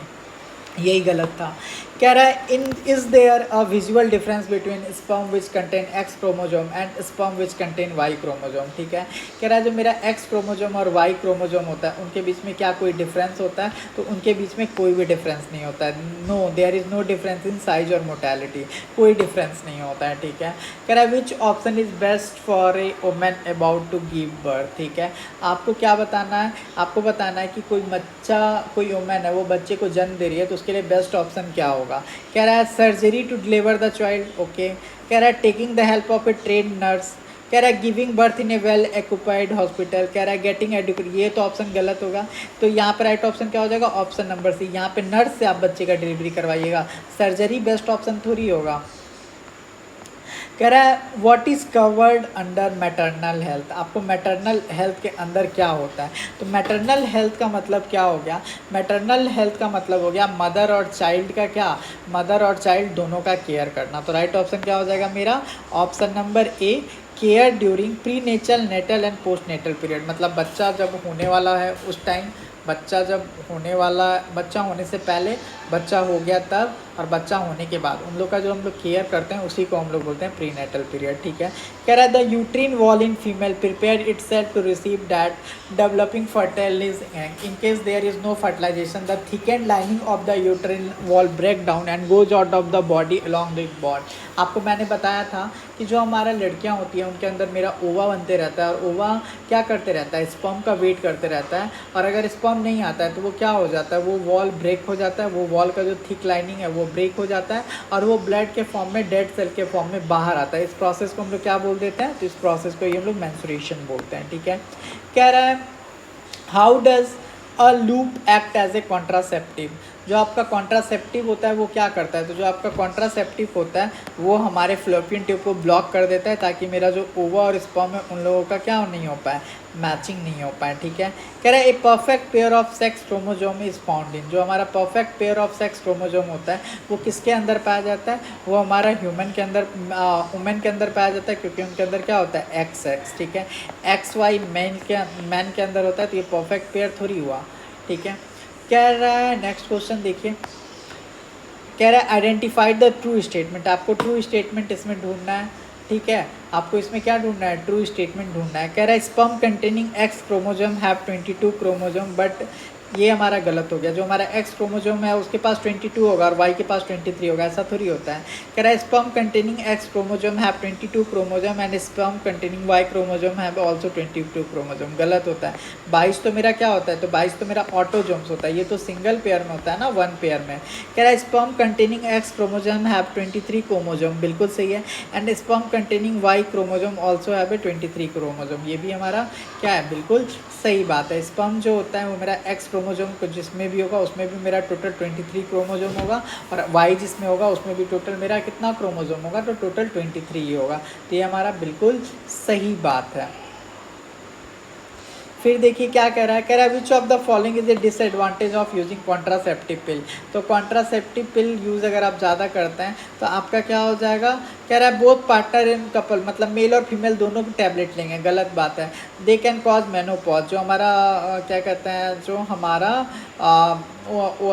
यही गलत था। कह रहा है in is there a visual difference between sperm which contain X chromosome and sperm which contain Y chromosome. ठीक है, कह रहा है जो मेरा एक्स क्रोमोजोम और वाई क्रोमोजोम होता है उनके बीच में क्या कोई डिफरेंस होता है, तो उनके बीच में कोई भी डिफरेंस नहीं होता है। No, there is no difference in size और मोर्टेलिटी, कोई डिफरेंस नहीं होता है। ठीक है, कह रहा है which option is best for a women about to give birth. ठीक है, आपको क्या बताना है, आपको बताना है कि कोई बच्चा, कोई वुमेन है वो बच्चे को जन्म दे रही है तो उसके लिए बेस्ट ऑप्शन क्या होगा। कह रहा है surgery to deliver the child. Okay, कह रहा है taking the help of a train nurse. कह रहा है giving birth in a well equipped hospital. कह रहा है गेटिंग एडुकेट। ये तो ऑप्शन गलत होगा, तो यहाँ पर राइट ऑप्शन क्या हो जाएगा, ऑप्शन नंबर सी। यहाँ पे नर्स से आप बच्चे का डिलीवरी करवाइएगा, सर्जरी बेस्ट ऑप्शन थोड़ी होगा। कह रहा है what is covered under maternal health. आपको मैटरनल हेल्थ के अंदर क्या होता है, तो मैटरनल हेल्थ का मतलब क्या हो गया, मैटरनल हेल्थ का मतलब हो गया मदर और चाइल्ड का क्या, मदर और चाइल्ड दोनों का केयर करना। तो राइट ऑप्शन क्या हो जाएगा मेरा, option number A, care during pre natal, natal and post natal period. मतलब बच्चा जब होने वाला है उस टाइम, बच्चा जब होने वाला, बच्चा होने से पहले, बच्चा हो गया तब, और बच्चा होने के बाद, उन लोग का जो हम लोग केयर करते हैं उसी को हम लोग बोलते हैं प्री नेटल पीरियड। ठीक है, कह रहा है the uterine wall in female prepare itself to receive that developing fertilize in case there is no fertilization the thickened lining of the uterine wall break down and goes out of the body along the bod. आपको मैंने बताया था कि जो हमारा लड़कियां होती हैं उनके अंदर मेरा ओवा बनते रहता है, और ओवा क्या करते रहता है, स्पर्म का वेट करते रहता है, और अगर स्पर्म नहीं आता है तो वो क्या हो जाता है, वो वॉल ब्रेक हो जाता है, वो वॉल का जो थिक लाइनिंग है वो ब्रेक हो जाता है, और वो ब्लड के फॉर्म में, डेड सेल के फॉर्म में बाहर आता है। इस प्रोसेस को हम लोग क्या बोल देते हैं, तो इस प्रोसेस को ये हम लोग मेंस्ट्रुएशन बोलते हैं। ठीक है, कह रहा है how does a loop act as a contraceptive. जो आपका कॉन्ट्रासेप्टिव होता है वो क्या करता है, तो जो आपका कॉन्ट्रासेप्टिव होता है वो हमारे फ्लोपियन ट्यूब को ब्लॉक कर देता है, ताकि मेरा जो ओवा और स्पर्म है उन लोगों का क्या नहीं हो पाए, मैचिंग नहीं हो पाए। ठीक है, कह रहा है ए perfect pair of sex chromosome is found in. जो हमारा perfect pair of sex chromosome होता है वो किसके अंदर पाया जाता है, वो हमारा ह्यूमन के अंदर, वुमेन के अंदर पाया जाता है, क्योंकि उनके अंदर क्या होता है, एक्स एक्स। ठीक है, एक्स वाई मैन के अंदर होता है, तो ये परफेक्ट पेयर थोड़ी हुआ। ठीक है, कह रहा है नेक्स्ट क्वेश्चन देखिए, कह रहा है आइडेंटिफाई द ट्रू स्टेटमेंट। आपको ट्रू स्टेटमेंट इसमें ढूंढना है। ठीक है, आपको इसमें क्या ढूंढना है, ट्रू स्टेटमेंट ढूंढना है। कह रहा है sperm containing X chromosome have 22 chromosome but ये हमारा गलत हो गया। जो हमारा एक्स क्रोमोजोम है उसके पास 22 होगा और वाई के पास 23 होगा, ऐसा थोड़ी होता है। कह रहा है sperm containing X chromosome have 22 chromosome and sperm containing Y chromosome have also 22 chromosome. गलत होता है। 22 तो मेरा क्या होता है, तो 22 तो मेरा ऑटोजोम्स होता है, ये तो सिंगल पेयर में होता है ना, वन पेयर में। कह रहा है sperm containing X chromosome have 23 chromosome, बिल्कुल सही है। And sperm containing Y chromosome also have 23 chromosome, ये भी हमारा क्या है, बिल्कुल सही बात है। स्पर्म जो होता है वो मेरा एक्स क्रोमोजोम को जिसमें भी होगा उसमें भी मेरा टोटल 23 क्रोमोजोम होगा, और वाई जिसमें होगा उसमें भी टोटल मेरा कितना क्रोमोजोम होगा, तो टोटल 23 ही होगा। तो ये हमारा बिल्कुल सही बात है। फिर देखिए क्या कह रहा है, कह रहा है which of the following is A disadvantage of using contraceptive पिल। तो कॉन्ट्रासेप्टिव पिल यूज़ अगर आप ज़्यादा करते हैं तो आपका क्या हो जाएगा, कह रहा है बोथ पार्टनर इन कपल, मतलब मेल और फीमेल दोनों की टैबलेट लेंगे, गलत बात है। दे कैन कॉज मेनोपॉज, जो हमारा क्या कहते हैं, जो हमारा वो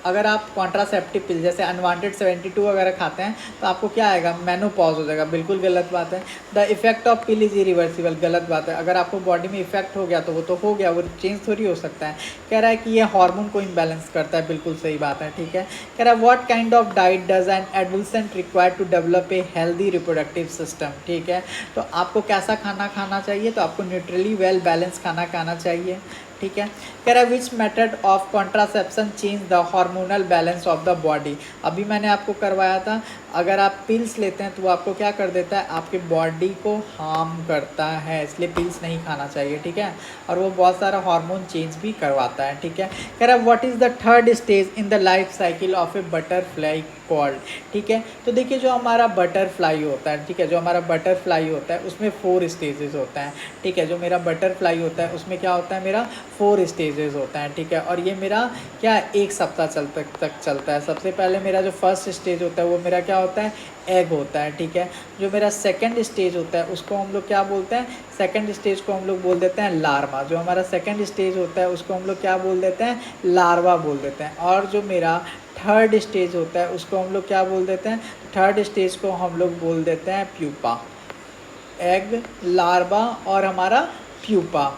अगर आप कॉन्ट्रासेप्टिव पिल जैसे अनवांटेड 72 वगैरह खाते हैं तो आपको क्या आएगा, मेनोपॉज हो जाएगा, बिल्कुल गलत बात है। The effect of pill is irreversible, गलत बात है। अगर आपको बॉडी में इफेक्ट हो गया तो वो तो हो गया, वो चेंज थोड़ी हो सकता है। कह रहा है कि ये हार्मोन को इम्बैलेंस करता है, बिल्कुल सही बात है, ठीक है। कह रहा है what kind of diet does an adolescent require to develop a healthy reproductive system, ठीक है। तो आपको कैसा खाना खाना चाहिए, तो आपको न्यूट्रली वेल बैलेंस खाना खाना चाहिए, ठीक है। कह रहा है which method of contraception change the hormonal balance of the body. अभी मैंने आपको करवाया था, अगर आप पिल्स लेते हैं तो वो आपको क्या कर देता है, आपके बॉडी को हार्म करता है, इसलिए पिल्स नहीं खाना चाहिए, ठीक है। और वो बहुत सारा हार्मोन चेंज भी करवाता है, ठीक है। कह रहा है what is the third stage in the life cycle of A butterfly called, ठीक है। तो देखिए जो हमारा बटरफ्लाई होता है, ठीक है, जो हमारा बटरफ्लाई होता है उसमें 4 स्टेजेस होते हैं, ठीक है। जो मेरा बटरफ्लाई होता है उसमें क्या होता है, मेरा 4 स्टेजेस होता है, ठीक है। और ये मेरा क्या 1 सप्ताह तक चलता है। सबसे पहले मेरा जो फर्स्ट स्टेज होता है वो मेरा क्या होता है, एग होता है, ठीक है। जो मेरा सेकंड स्टेज होता है उसको हम लोग क्या बोलते हैं, सेकंड स्टेज को हम लोग बोल देते हैं लार्वा। जो हमारा सेकंड स्टेज होता है उसको हम लोग क्या बोल देते हैं, लार्वा बोल देते हैं। और जो मेरा थर्ड स्टेज होता है उसको हम लोग क्या बोल देते हैं, थर्ड स्टेज को हम लोग बोल देते हैं प्यूपा। एग, लार्वा और हमारा प्यूपा,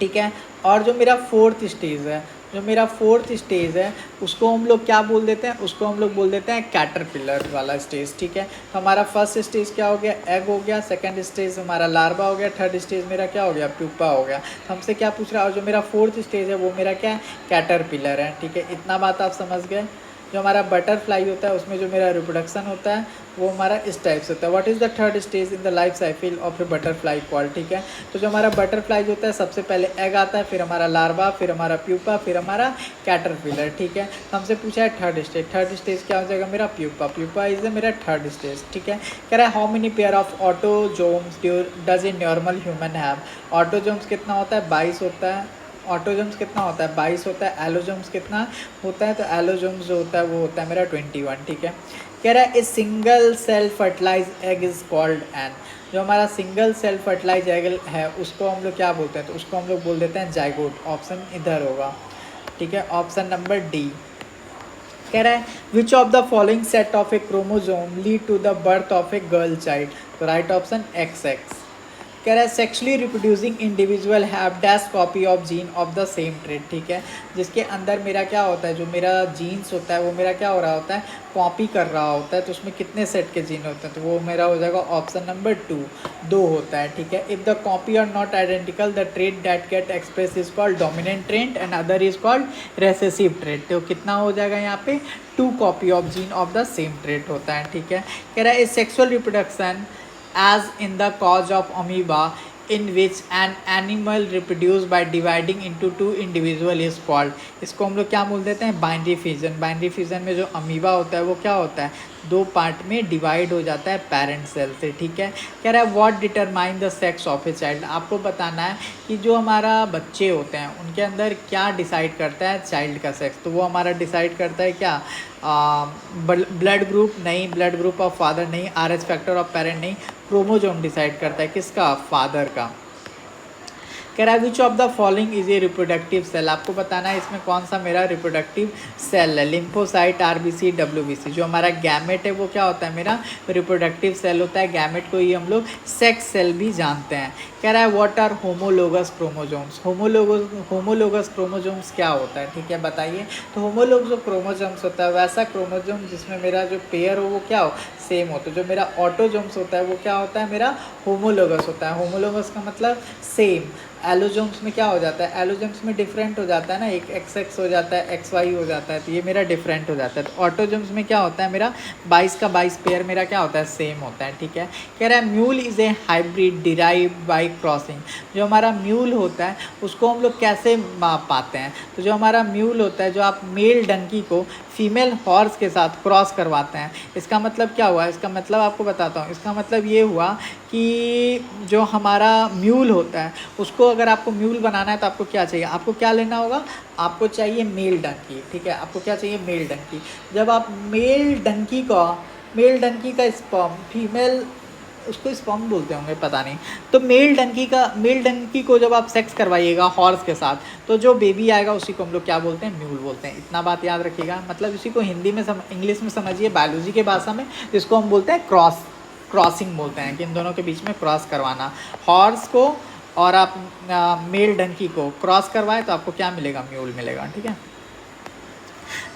ठीक है। और जो मेरा फोर्थ स्टेज है, जो मेरा फोर्थ स्टेज है उसको हम लोग क्या बोल देते हैं, उसको हम लोग बोल देते हैं कैटरपिलर वाला स्टेज, ठीक है। तो हमारा फर्स्ट स्टेज क्या हो गया, एग हो गया, सेकंड स्टेज हमारा लार्वा हो गया, थर्ड स्टेज मेरा क्या हो गया, प्यूपा हो गया। तो हमसे क्या पूछ रहा है, और जो मेरा फोर्थ स्टेज है वो मेरा क्या है, कैटरपिलर है, ठीक है। इतना बात आप समझ गए। जो हमारा बटरफ्लाई होता है उसमें जो मेरा रिप्रोडक्शन होता है वो हमारा इस टाइप से होता है। What is the third stage in the life cycle of A butterfly called, ठीक है। तो जो हमारा बटरफ्लाई होता है सबसे पहले एग आता है, फिर हमारा लार्वा, फिर हमारा प्यूपा, फिर हमारा कैटरपिलर, ठीक है। तो हमसे पूछा है थर्ड स्टेज, थर्ड स्टेज क्या हो जाएगा मेरा, प्यूपा। प्यूपा इज मेरा थर्ड स्टेज, ठीक है। कह रहा है how many pair of autosomes does a normal human have. Autosomes कितना होता है, 22 होता है। ऑटोजोम्स कितना होता है, 22 होता है। एलोजोम्स कितना होता है, तो एलोजोम्स जो होता है वो होता है मेरा 21, ठीक है। कह रहा है a single cell fertilize egg is called an. जो हमारा सिंगल सेल फर्टिलाइज एग है उसको हम लोग क्या बोलते हैं, तो उसको हम लोग बोल देते हैं जाइगोट। ऑप्शन इधर होगा, ठीक है, ऑप्शन नंबर डी। कह रहा है which of the following set of a chromosome lead to the birth of a girl child. तो राइट ऑप्शन XX। कह रहा है sexually reproducing individual have dash copy of gene of the same trade, ठीक है। जिसके अंदर मेरा क्या होता है, जो मेरा जीन्स होता है वो मेरा क्या हो रहा होता है, कॉपी कर रहा होता है। तो उसमें कितने सेट के जीन होते हैं, तो वो मेरा हो जाएगा ऑप्शन नंबर 2, 2 होता है, ठीक है। If the copy are not identical the trade that get express is called dominant trade and other is called recessive trade. तो कितना हो जाएगा यहाँ पे, 2 copy of gene of the same trade होता है, ठीक है। कह रहा है sexual reproduction as in the cause of amoeba in which an animal reproduce by dividing into 2 individual is called। इसको हम लोग क्या बोल देते हैं, बाइनरी फ्यूजन। बाइनरी फ्यूजन में जो अमीबा होता है वो क्या होता है, 2 पार्ट में डिवाइड हो जाता है पेरेंट सेल से, ठीक है। कह रहा है what determine the sex of a child. आपको बताना है कि जो हमारा बच्चे होते हैं उनके अंदर क्या डिसाइड करता है चाइल्ड का सेक्स। तो वो हमारा डिसाइड करता है क्या, ब्लड ग्रुप नहीं, ब्लड ग्रुप ऑफ फादर नहीं, RH फैक्टर ऑफ पेरेंट नहीं, क्रोमोजोम डिसाइड करता है किसका, फादर का। कह रहा है which of the following is a reproductive cell, आपको बताना है इसमें कौन सा मेरा रिप्रोडक्टिव सेल है। Lymphocyte, RBC, WBC. जो हमारा गैमेट है वो क्या होता है, मेरा रिप्रोडक्टिव सेल होता है। गैमेट को ही हम लोग सेक्स सेल भी जानते हैं। कह रहा है what are homologous chromosomes, homologous chromosomes क्या होता है, ठीक है बताइए। तो होमोलोगस जो क्रोमोजोम्स होता है वैसा क्रोमोजोम जिसमें मेरा जो पेयर हो वो क्या हो, सेम हो। तो जो मेरा ऑटोजोम्स होता है वो क्या होता है, मेरा होमोलोगस होता है। होमोलोगस का मतलब सेम। एलोजोम्स में क्या हो जाता है, एलोजोम्स में डिफरेंट हो जाता है ना, एक एक्स एक्स हो जाता है, एक्स वाई हो जाता है, तो ये मेरा डिफरेंट हो जाता है। तो ऑटोजोम्स में क्या होता है, मेरा 22 का 22 पेयर मेरा क्या होता है, सेम होता है, ठीक है। कह रहा है mule is a hybrid derived bye crossing. जो हमारा म्यूल होता है उसको हम लोग कैसे पाते हैं, तो जो हमारा म्यूल होता है, जो आप मेल डंकी को फीमेल हॉर्स के साथ क्रॉस करवाते हैं, इसका मतलब क्या हुआ, इसका मतलब आपको बताता हूँ। इसका मतलब ये हुआ कि जो हमारा म्यूल होता है उसको अगर आपको म्यूल बनाना है तो आपको क्या चाहिए, आपको क्या लेना होगा, आपको चाहिए मेल डंकी, ठीक है। आपको क्या चाहिए, मेल डंकी। जब आप मेल डंकी का स्पर्म फीमेल, उसको स्पर्म बोलते होंगे पता नहीं, तो मेल डंकी को जब आप सेक्स करवाइएगा हॉर्स के साथ, तो जो बेबी आएगा उसी को हम लोग क्या बोलते हैं, म्यूल बोलते हैं। इतना बात याद रखिएगा। मतलब इसी को हिंदी में इंग्लिश में समझिए, बायोलॉजी के भाषा में इसको हम बोलते हैं क्रॉसिंग बोलते हैं, कि इन दोनों के बीच में क्रॉस करवाना। हॉर्स को और आप मेल डंकी को क्रॉस करवाए तो आपको क्या मिलेगा, म्यूल मिलेगा, ठीक है।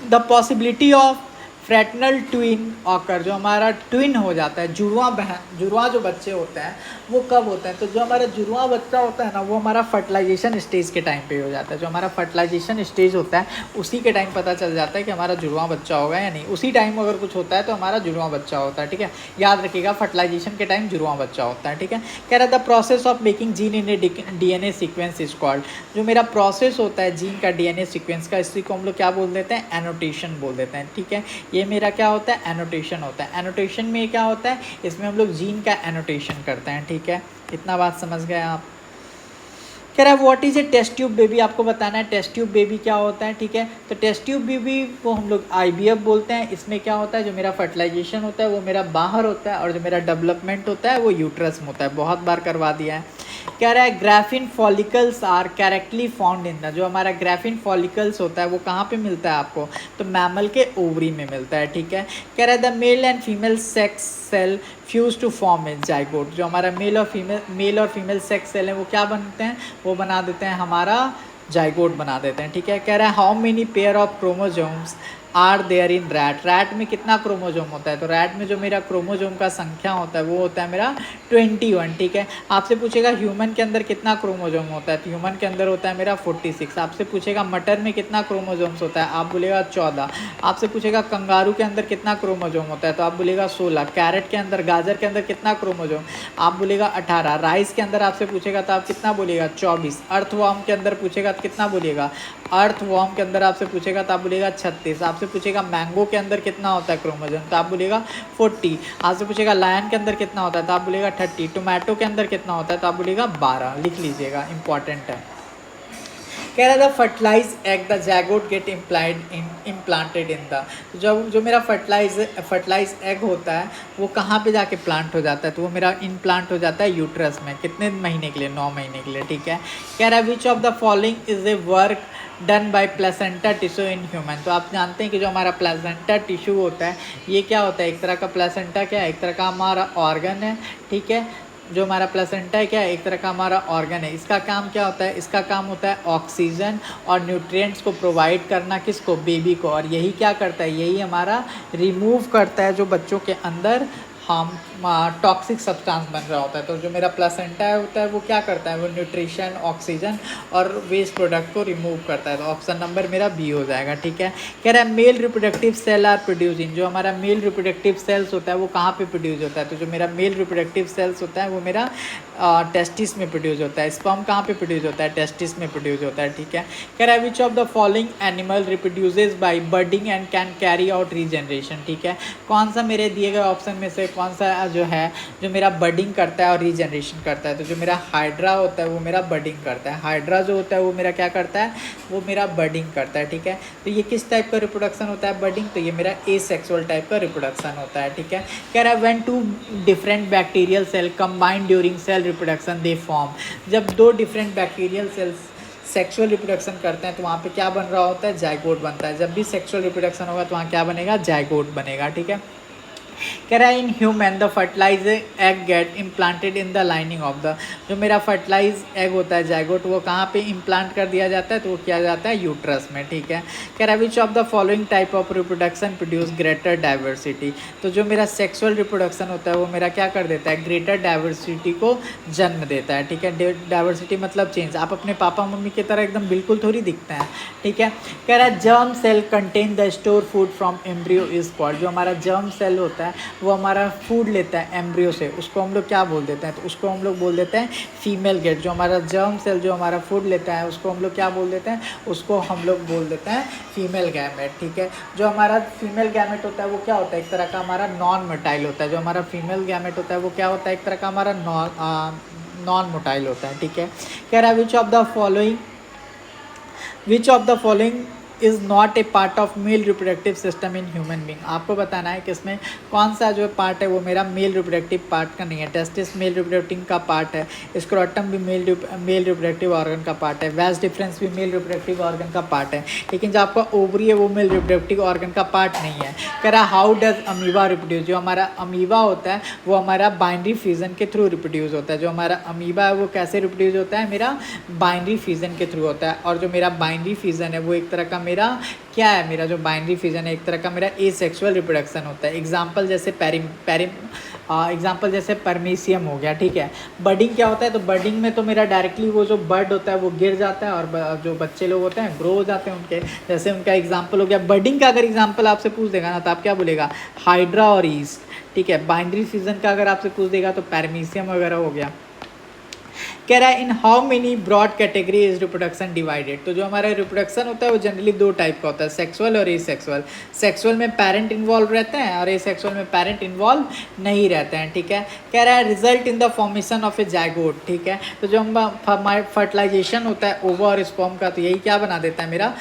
The possibility of fraternal twin occur, जो हमारा ट्विन हो जाता है, जुड़वा जो बच्चे होते हैं वो कब होते हैं, तो जो हमारा जुड़वा बच्चा होता है ना वो हमारा फर्टिलाइजेशन स्टेज के टाइम पे हो जाता है। जो हमारा फर्टिलाइजेशन स्टेज होता है उसी के टाइम पता चल जाता है कि हमारा जुड़वा बच्चा होगा या नहीं। उसी टाइम अगर कुछ होता है तो हमारा जुड़वा बच्चा होता है, ठीक है। याद रखिएगा फर्टिलाइजेशन के टाइम जुड़वा बच्चा होता है, ठीक है। कह रहा है the process of making gene in A DNA sequence is called, जो मेरा प्रोसेस होता है जीन का DNA सीक्वेंस का, इसी को हम लोग क्या बोल देते हैं, एनोटेशन बोल देते हैं, ठीक है। ये मेरा क्या होता है, एनोटेशन होता है। एनोटेशन में क्या होता है, इसमें हम लोग जीन का एनोटेशन करते हैं, ठीक है। इतना बात समझ गए आप। कह रहा है what is a test tube baby, आपको बताना है टेस्ट ट्यूब बेबी क्या होता है, ठीक है। तो टेस्ट ट्यूब बेबी को हम लोग IVF बोलते हैं। इसमें क्या होता है, जो मेरा फर्टिलाइजेशन होता है वो मेरा बाहर होता है, और जो मेरा डेवलपमेंट होता है वो यूट्रस में होता है। बहुत बार करवा दिया है। कह रहा है graafian follicles are correctly found in the, जो हमारा ग्राफिन फॉलिकल्स होता है वो कहाँ पे मिलता है आपको, तो मैमल के ओवरी में मिलता है, ठीक है। कह रहा है the male and female sex cell fuse to form a zygote, जो हमारा मेल और फीमेल सेक्स सेल है वो क्या बनते हैं, वो बना देते हैं हमारा जाइगोट बना देते हैं, ठीक है। कह रहा है how many pair of chromosomes are there in rat में कितना क्रोमोजोम होता है, तो रैट में जो मेरा क्रोमोजोम का संख्या होता है वो होता है मेरा 21, ठीक है। आपसे पूछेगा ह्यूमन के अंदर कितना क्रोमोजोम होता है, तो ह्यूमन के अंदर होता है मेरा 46। आपसे पूछेगा मटर में कितना क्रोमोजोम्स होता है, आप बोलेगा 14। आपसे पूछेगा कंगारू के अंदर कितना क्रोमोजोम होता है, तो आप बोलेगा 16। कैरेट के अंदर, गाजर के अंदर कितना क्रोमोजोम, आप बोलेगा 18। राइस के अंदर आपसे पूछेगा तो आप कितना बोलेगा, 24। अर्थवॉर्म के अंदर पूछेगा तो कितना बोलेगा, अर्थवॉर्म के अंदर आपसे पूछेगा तो आप बोलेगा 36। आपसे पूछेगा मैंगो के अंदर कितना होता है क्रोमोजोम, तो आप बोलेगा 40। आपसे पूछेगा लायन के अंदर कितना होता है, तो आप बोलेगा 30। टोमेटो के अंदर कितना होता है, तो आप बोलेगा 12। लिख लीजिएगा, इंपॉर्टेंट है। कह रहा था fertilize egg the zygote get implanted in the, जो मेरा फर्टिलाइज एग होता है वो कहाँ पे जाके प्लांट हो जाता है, तो वो मेरा इम्प्लांट हो जाता है यूट्रस में। कितने महीने के लिए, 9 महीने के लिए, ठीक है। कह रहा है which of the following is A work done by placenta tissue in human, तो आप जानते हैं कि जो हमारा प्लेसेंटा टिश्यू होता है ये क्या होता है, एक तरह का प्लेसेंटा क्या है, एक तरह का हमारा ऑर्गन है, ठीक है। जो हमारा प्लेसेंटा है क्या है, एक तरह का हमारा ऑर्गन है। इसका काम क्या होता है, इसका काम होता है ऑक्सीजन और न्यूट्रिएंट्स को प्रोवाइड करना, किसको, बेबी को। और यही क्या करता है, यही हमारा रिमूव करता है जो बच्चों के अंदर हम टॉक्सिक सब्सटेंस बन रहा होता है। तो जो मेरा प्लेसेंटा होता है वो क्या करता है, वो न्यूट्रिशन, ऑक्सीजन और वेस्ट प्रोडक्ट को रिमूव करता है। तो ऑप्शन नंबर मेरा बी हो जाएगा, ठीक है। कह रहा है male reproductive cell are produce in, जो हमारा मेल रिप्रोडक्टिव सेल्स होता है वो कहाँ पे प्रोड्यूस होता है, तो जो मेरा मेल रिप्रोडक्टिव सेल्स होता है वो मेरा टेस्टिस में प्रोड्यूस होता है। स्पर्म कहाँ पे प्रोड्यूस होता है, टेस्टिस में प्रोड्यूस होता है, ठीक है। कह रहा है which of the following animal reproduces by budding and can carry out regeneration, ठीक है। कौन सा मेरे दिए गए ऑप्शन में से कौन सा जो है जो मेरा बडिंग करता है और रीजनरेशन करता है। तो जो मेरा हाइड्रा होता है वो मेरा बडिंग करता है, हाइड्रा जो होता है वो मेरा क्या करता है, वो मेरा बडिंग करता है। ठीक है, तो ये किस टाइप का रिप्रोडक्शन होता है बडिंग, तो ये मेरा एसेक्सुअल टाइप का रिप्रोडक्शन होता है। ठीक है, कह रहा है when two different bacterial cell combine during cell reproduction they form, जब दो different bacterial cells sexual reproduction करते हैं तो वहाँ पे क्या बन रहा होता है, जाइगोट बनता है। जब भी सेक्सुअल रिप्रोडक्शन होगा तो वहाँ क्या बनेगा, जाइगोट बनेगा। ठीक है, कह रहा है in human the fertilize egg get implanted in the lining of the, जो मेरा फर्टिलाइज एग होता है जाइगोट, वो कहाँ पे इम्प्लांट कर दिया जाता है, तो वो किया जाता है यूट्रस में। ठीक है, कह रहा है which of the following type of reproduction produce greater diversity, तो जो मेरा सेक्सुअल रिप्रोडक्शन होता है वो मेरा क्या कर देता है, ग्रेटर डाइवर्सिटी को जन्म देता है। ठीक है, डाइवर्सिटी मतलब चेंज, आप अपने पापा मम्मी की तरह एकदम बिल्कुल थोड़ी दिखते हैं। ठीक है, कह रहा है germ cell contain the store food from embryo is called, जो हमारा जर्म सेल होता है वो हमारा फूड लेता है एम्ब्रियो से, उसको हम लोग क्या बोल देते हैं, तो उसको हम लोग बोल देते हैं फीमेल गेट। जो हमारा जर्म सेल जो हमारा फूड लेता है उसको हम लोग क्या बोल देते हैं, उसको हम लोग बोल देते हैं फीमेल गैमेट। ठीक है, जो हमारा फीमेल गैमेट होता है वो क्या होता है, एक तरह का हमारा नॉन मोटाइल होता है। जो हमारा फीमेल गैमेट होता है वो क्या होता है, एक तरह का हमारा नॉन मोटाइल होता है। ठीक है, कह रहा है which of the following is not a part of male reproductive system in human being, आपको बताना है कि इसमें कौन सा जो पार्ट है वो मेरा मेल रिप्रोडक्टिव पार्ट का नहीं है। टेस्टिस मेल रिप्रोडक्टिव का पार्ट है, स्क्रोटम भी मेल रिप्रोडक्टिव ऑर्गन का पार्ट है, वैस डिफरेंस भी मेल रिप्रोडक्टिव ऑर्गन का पार्ट है, लेकिन जो आपका ओवरी है वो मेल रिप्रोडक्टिव ऑर्गन का पार्ट नहीं है। कह रहा हाउ डज अमीबा रिप्रोड्यूस, जो हमारा अमीबा होता है वो हमारा बाइनरी फ्यूजन के थ्रू रिप्रोड्यूस होता है। जो हमारा अमीबा है वो कैसे रिप्रोड्यूस होता है, मेरा बाइनरी फ्यूजन के थ्रू होता है। और जो मेरा बाइनरी फ्यूजन है वो एक तरह का मेरा क्या है, मेरा जो बाइनरी फ्यूजन है एक तरह का मेरा एसेक्सुअल रिप्रोडक्शन होता है। एग्जांपल जैसे परमेसियम हो गया। ठीक है, बडिंग क्या होता है, तो बडिंग में तो मेरा डायरेक्टली वो जो बर्ड होता है वो गिर जाता है और जो बच्चे लोग होते हैं ग्रो हो जाते हैं उनके, जैसे उनका एग्जाम्पल हो गया बडिंग का। अगर एग्जाम्पल आपसे पूछ देगा ना तो आप क्या बोलेगा, हाइड्रा और ईस्ट। ठीक है, बाइनरी फ्यूजन का अगर आपसे पूछ देगा तो परमेसियम वगैरह हो गया। कह रहा है in how many broad category is reproduction divided, तो जो हमारा रिप्रोडक्शन होता है वो जनरली दो टाइप का होता है, सेक्सुअल और एसेक्सुअल। सेक्सुअल में पेरेंट इन्वॉल्व रहते हैं और एसेक्सुअल में पेरेंट इन्वॉल्व नहीं रहते हैं। ठीक है, कह रहा है result in the formation of A zygote. ठीक है, तो जो हमारा फर्टिलाइजेशन होता है ओवा और स्पर्म का, तो यही क्या बना देता है, मेरा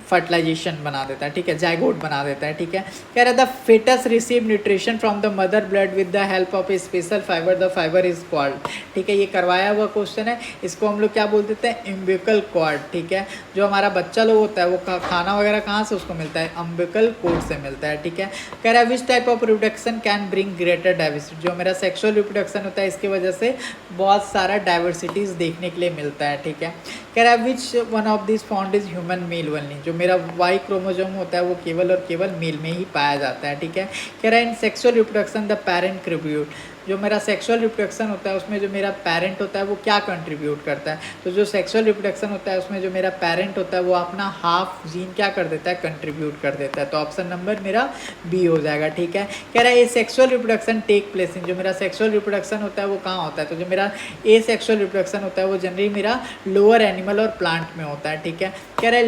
फर्टिलाइजेशन बना देता है। ठीक है, जाइगोट बना देता है। ठीक है, कह रहा है the foetus receive nutrition from the mother blood with the help of a special fibre, the fibre is called. ठीक है, ये करवाया हुआ क्वेश्चन है, इसको हम लोग क्या बोल देते हैं, अम्बिकल कॉर्ड। ठीक है, जो हमारा बच्चा लोग होता है वो खाना वगैरह कहाँ से उसको मिलता है, अम्बिकल कॉर्ड से मिलता है। ठीक है, कह रहा है which type of reproduction can bring greater diversity, जो मेरा सेक्सुअल रिप्रोडक्शन होता है इसकी वजह से बहुत सारा डाइवर्सिटीज देखने के लिए मिलता है। ठीक है, कह रहा है which one of this found is human male only, जो मेरा वाई क्रोमोसोम होता है वो केवल और केवल मेल में ही पाया जाता है। ठीक है, कह रहा है in sexual reproduction the parent contribute, जो मेरा सेक्सुअल रिप्रोडक्शन होता है उसमें जो मेरा पेरेंट होता है वो क्या कंट्रीब्यूट करता है, तो जो सेक्सुअल रिप्रोडक्शन होता है उसमें जो मेरा पेरेंट होता है वो अपना हाफ जीन क्या कर देता है, कंट्रीब्यूट कर देता है। तो ऑप्शन नंबर मेरा बी हो जाएगा। ठीक है, कह रहा है ये sexual reproduction take place in, जो मेरा सेक्सुअल रिप्रोडक्शन होता है वो कहाँ होता है, तो जो मेरा ए सेक्सुअल रिप्रोडक्शन होता है वो जनरली मेरा लोअर एनिमल और प्लांट में होता है। ठीक है, कह रहा है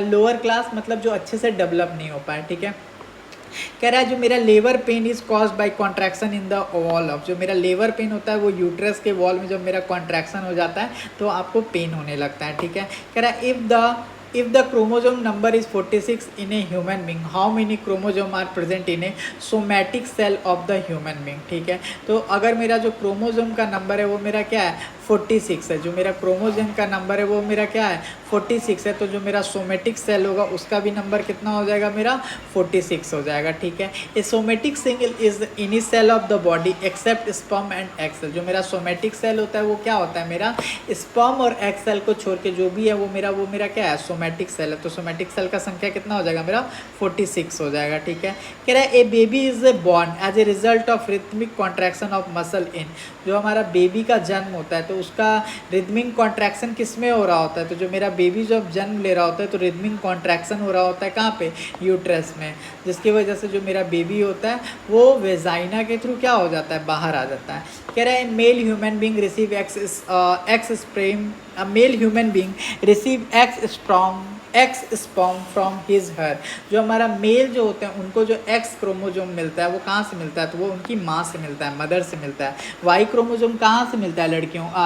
लोअर क्लास मतलब जो अच्छे से डेवलप नहीं हो पाए। ठीक है, कह रहा है जो मेरा labour pain is caused by contraction in the wall of, जो मेरा लेबर पेन होता है वो यूट्रस के वॉल में जब मेरा कॉन्ट्रैक्शन हो जाता है तो आपको पेन होने लगता है। ठीक है, कह रहा है if the chromosome number is 46 in a human being, how many chromosome are present in a somatic cell of the human being। ठीक है, तो अगर मेरा जो क्रोमोजोम का नंबर है वो मेरा क्या है 46 है, जो मेरा क्रोमोजोम का नंबर है वो मेरा क्या है 46 है, तो जो मेरा सोमेटिक सेल होगा उसका भी नंबर कितना हो जाएगा, मेरा 46 हो जाएगा। ठीक है, a somatic cell is any cell of the body except sperm and egg cell, जो मेरा सोमेटिक सेल होता है वो क्या होता है, मेरा स्पर्म और एग सेल को छोड़ के जो भी है वो मेरा क्या है, सोमेटिक सेल है। तो सोमेटिक सेल का संख्या कितना हो जाएगा, मेरा 46 हो जाएगा। ठीक है, कह रहा है a baby is born as a result of rhythmic contraction of muscle in, जो हमारा बेबी का जन्म होता है तो उसका रिदमिक कॉन्ट्रैक्शन किस में हो रहा होता है, तो जो मेरा बेबी जब जन्म ले रहा होता है तो रिदमिक कॉन्ट्रैक्शन हो रहा होता है कहाँ पे, यूट्रस में, जिसकी वजह से जो मेरा बेबी होता है वो वेजाइना के थ्रू क्या हो जाता है, बाहर आ जाता है। कह रहा है male human being receive X sperm, male human being receive X X sperm from his her. जो हमारा मेल जो होते हैं उनको जो एक्स क्रोमोजोम मिलता है वो कहाँ से मिलता है, तो वो उनकी माँ से मिलता है, मदर से मिलता है। वाई क्रोमोजोम कहाँ से मिलता है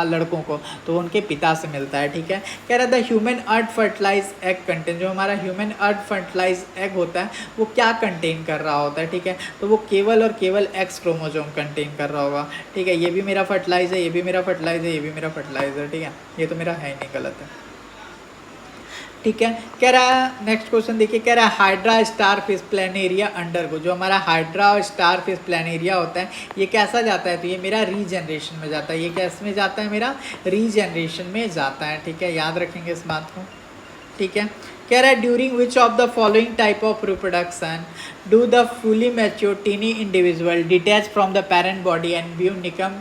लड़कों को, तो उनके पिता से मिलता है, ठीक है। कह रहा the human earth fertilize egg contain, जो हमारा ह्यूमन अर्थ फर्टिलाइज एग होता है वो क्या कंटेन कर रहा होता है, ठीक है, तो वो केवल और केवल एक्स क्रोमोजोम कंटेन कर रहा होगा, ठीक है। ये भी मेरा फर्टिलाइज है, ये भी मेरा फर्टिलाइज है, ये भी मेरा फर्टिलाइज है, ठीक है, ये तो मेरा है ही नहीं, गलत है, ठीक है। कह रहा है नेक्स्ट क्वेश्चन देखिए, कह रहा है hydra star fish Planaria undergo, जो हमारा हाइड्रा और स्टार फिश प्लानेरिया होता है ये कैसा जाता है, तो ये मेरा रीजनरेशन में जाता है। ये कैस में जाता है, मेरा रीजनरेशन में जाता है, ठीक है, याद रखेंगे इस बात को, ठीक है। कह रहा है during which of the following type of reproduction do the fully mature tiny individual detach from the parent body and become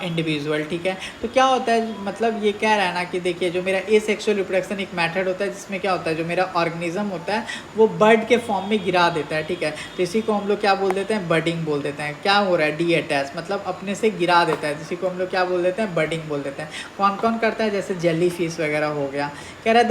individual, ठीक है। तो क्या होता है, मतलब ये कह रहा है ना कि देखिए जो मेरा एसेक्सुअल रिप्रोडक्शन एक मेथड होता है जिसमें क्या होता है, जो मेरा ऑर्गेनिज्म होता है वो बर्ड के फॉर्म में गिरा देता है, ठीक है, तो इसी को हम लोग क्या बोल देते हैं, बर्डिंग बोल देते हैं। क्या हो रहा है, डी अटैच, मतलब अपने से गिरा देता है, जिसी को हम लोग क्या बोल देते हैं, बर्डिंग बोल देते हैं। कौन कौन करता है, जैसे जेली फिश वगैरह हो गया। कह रहा है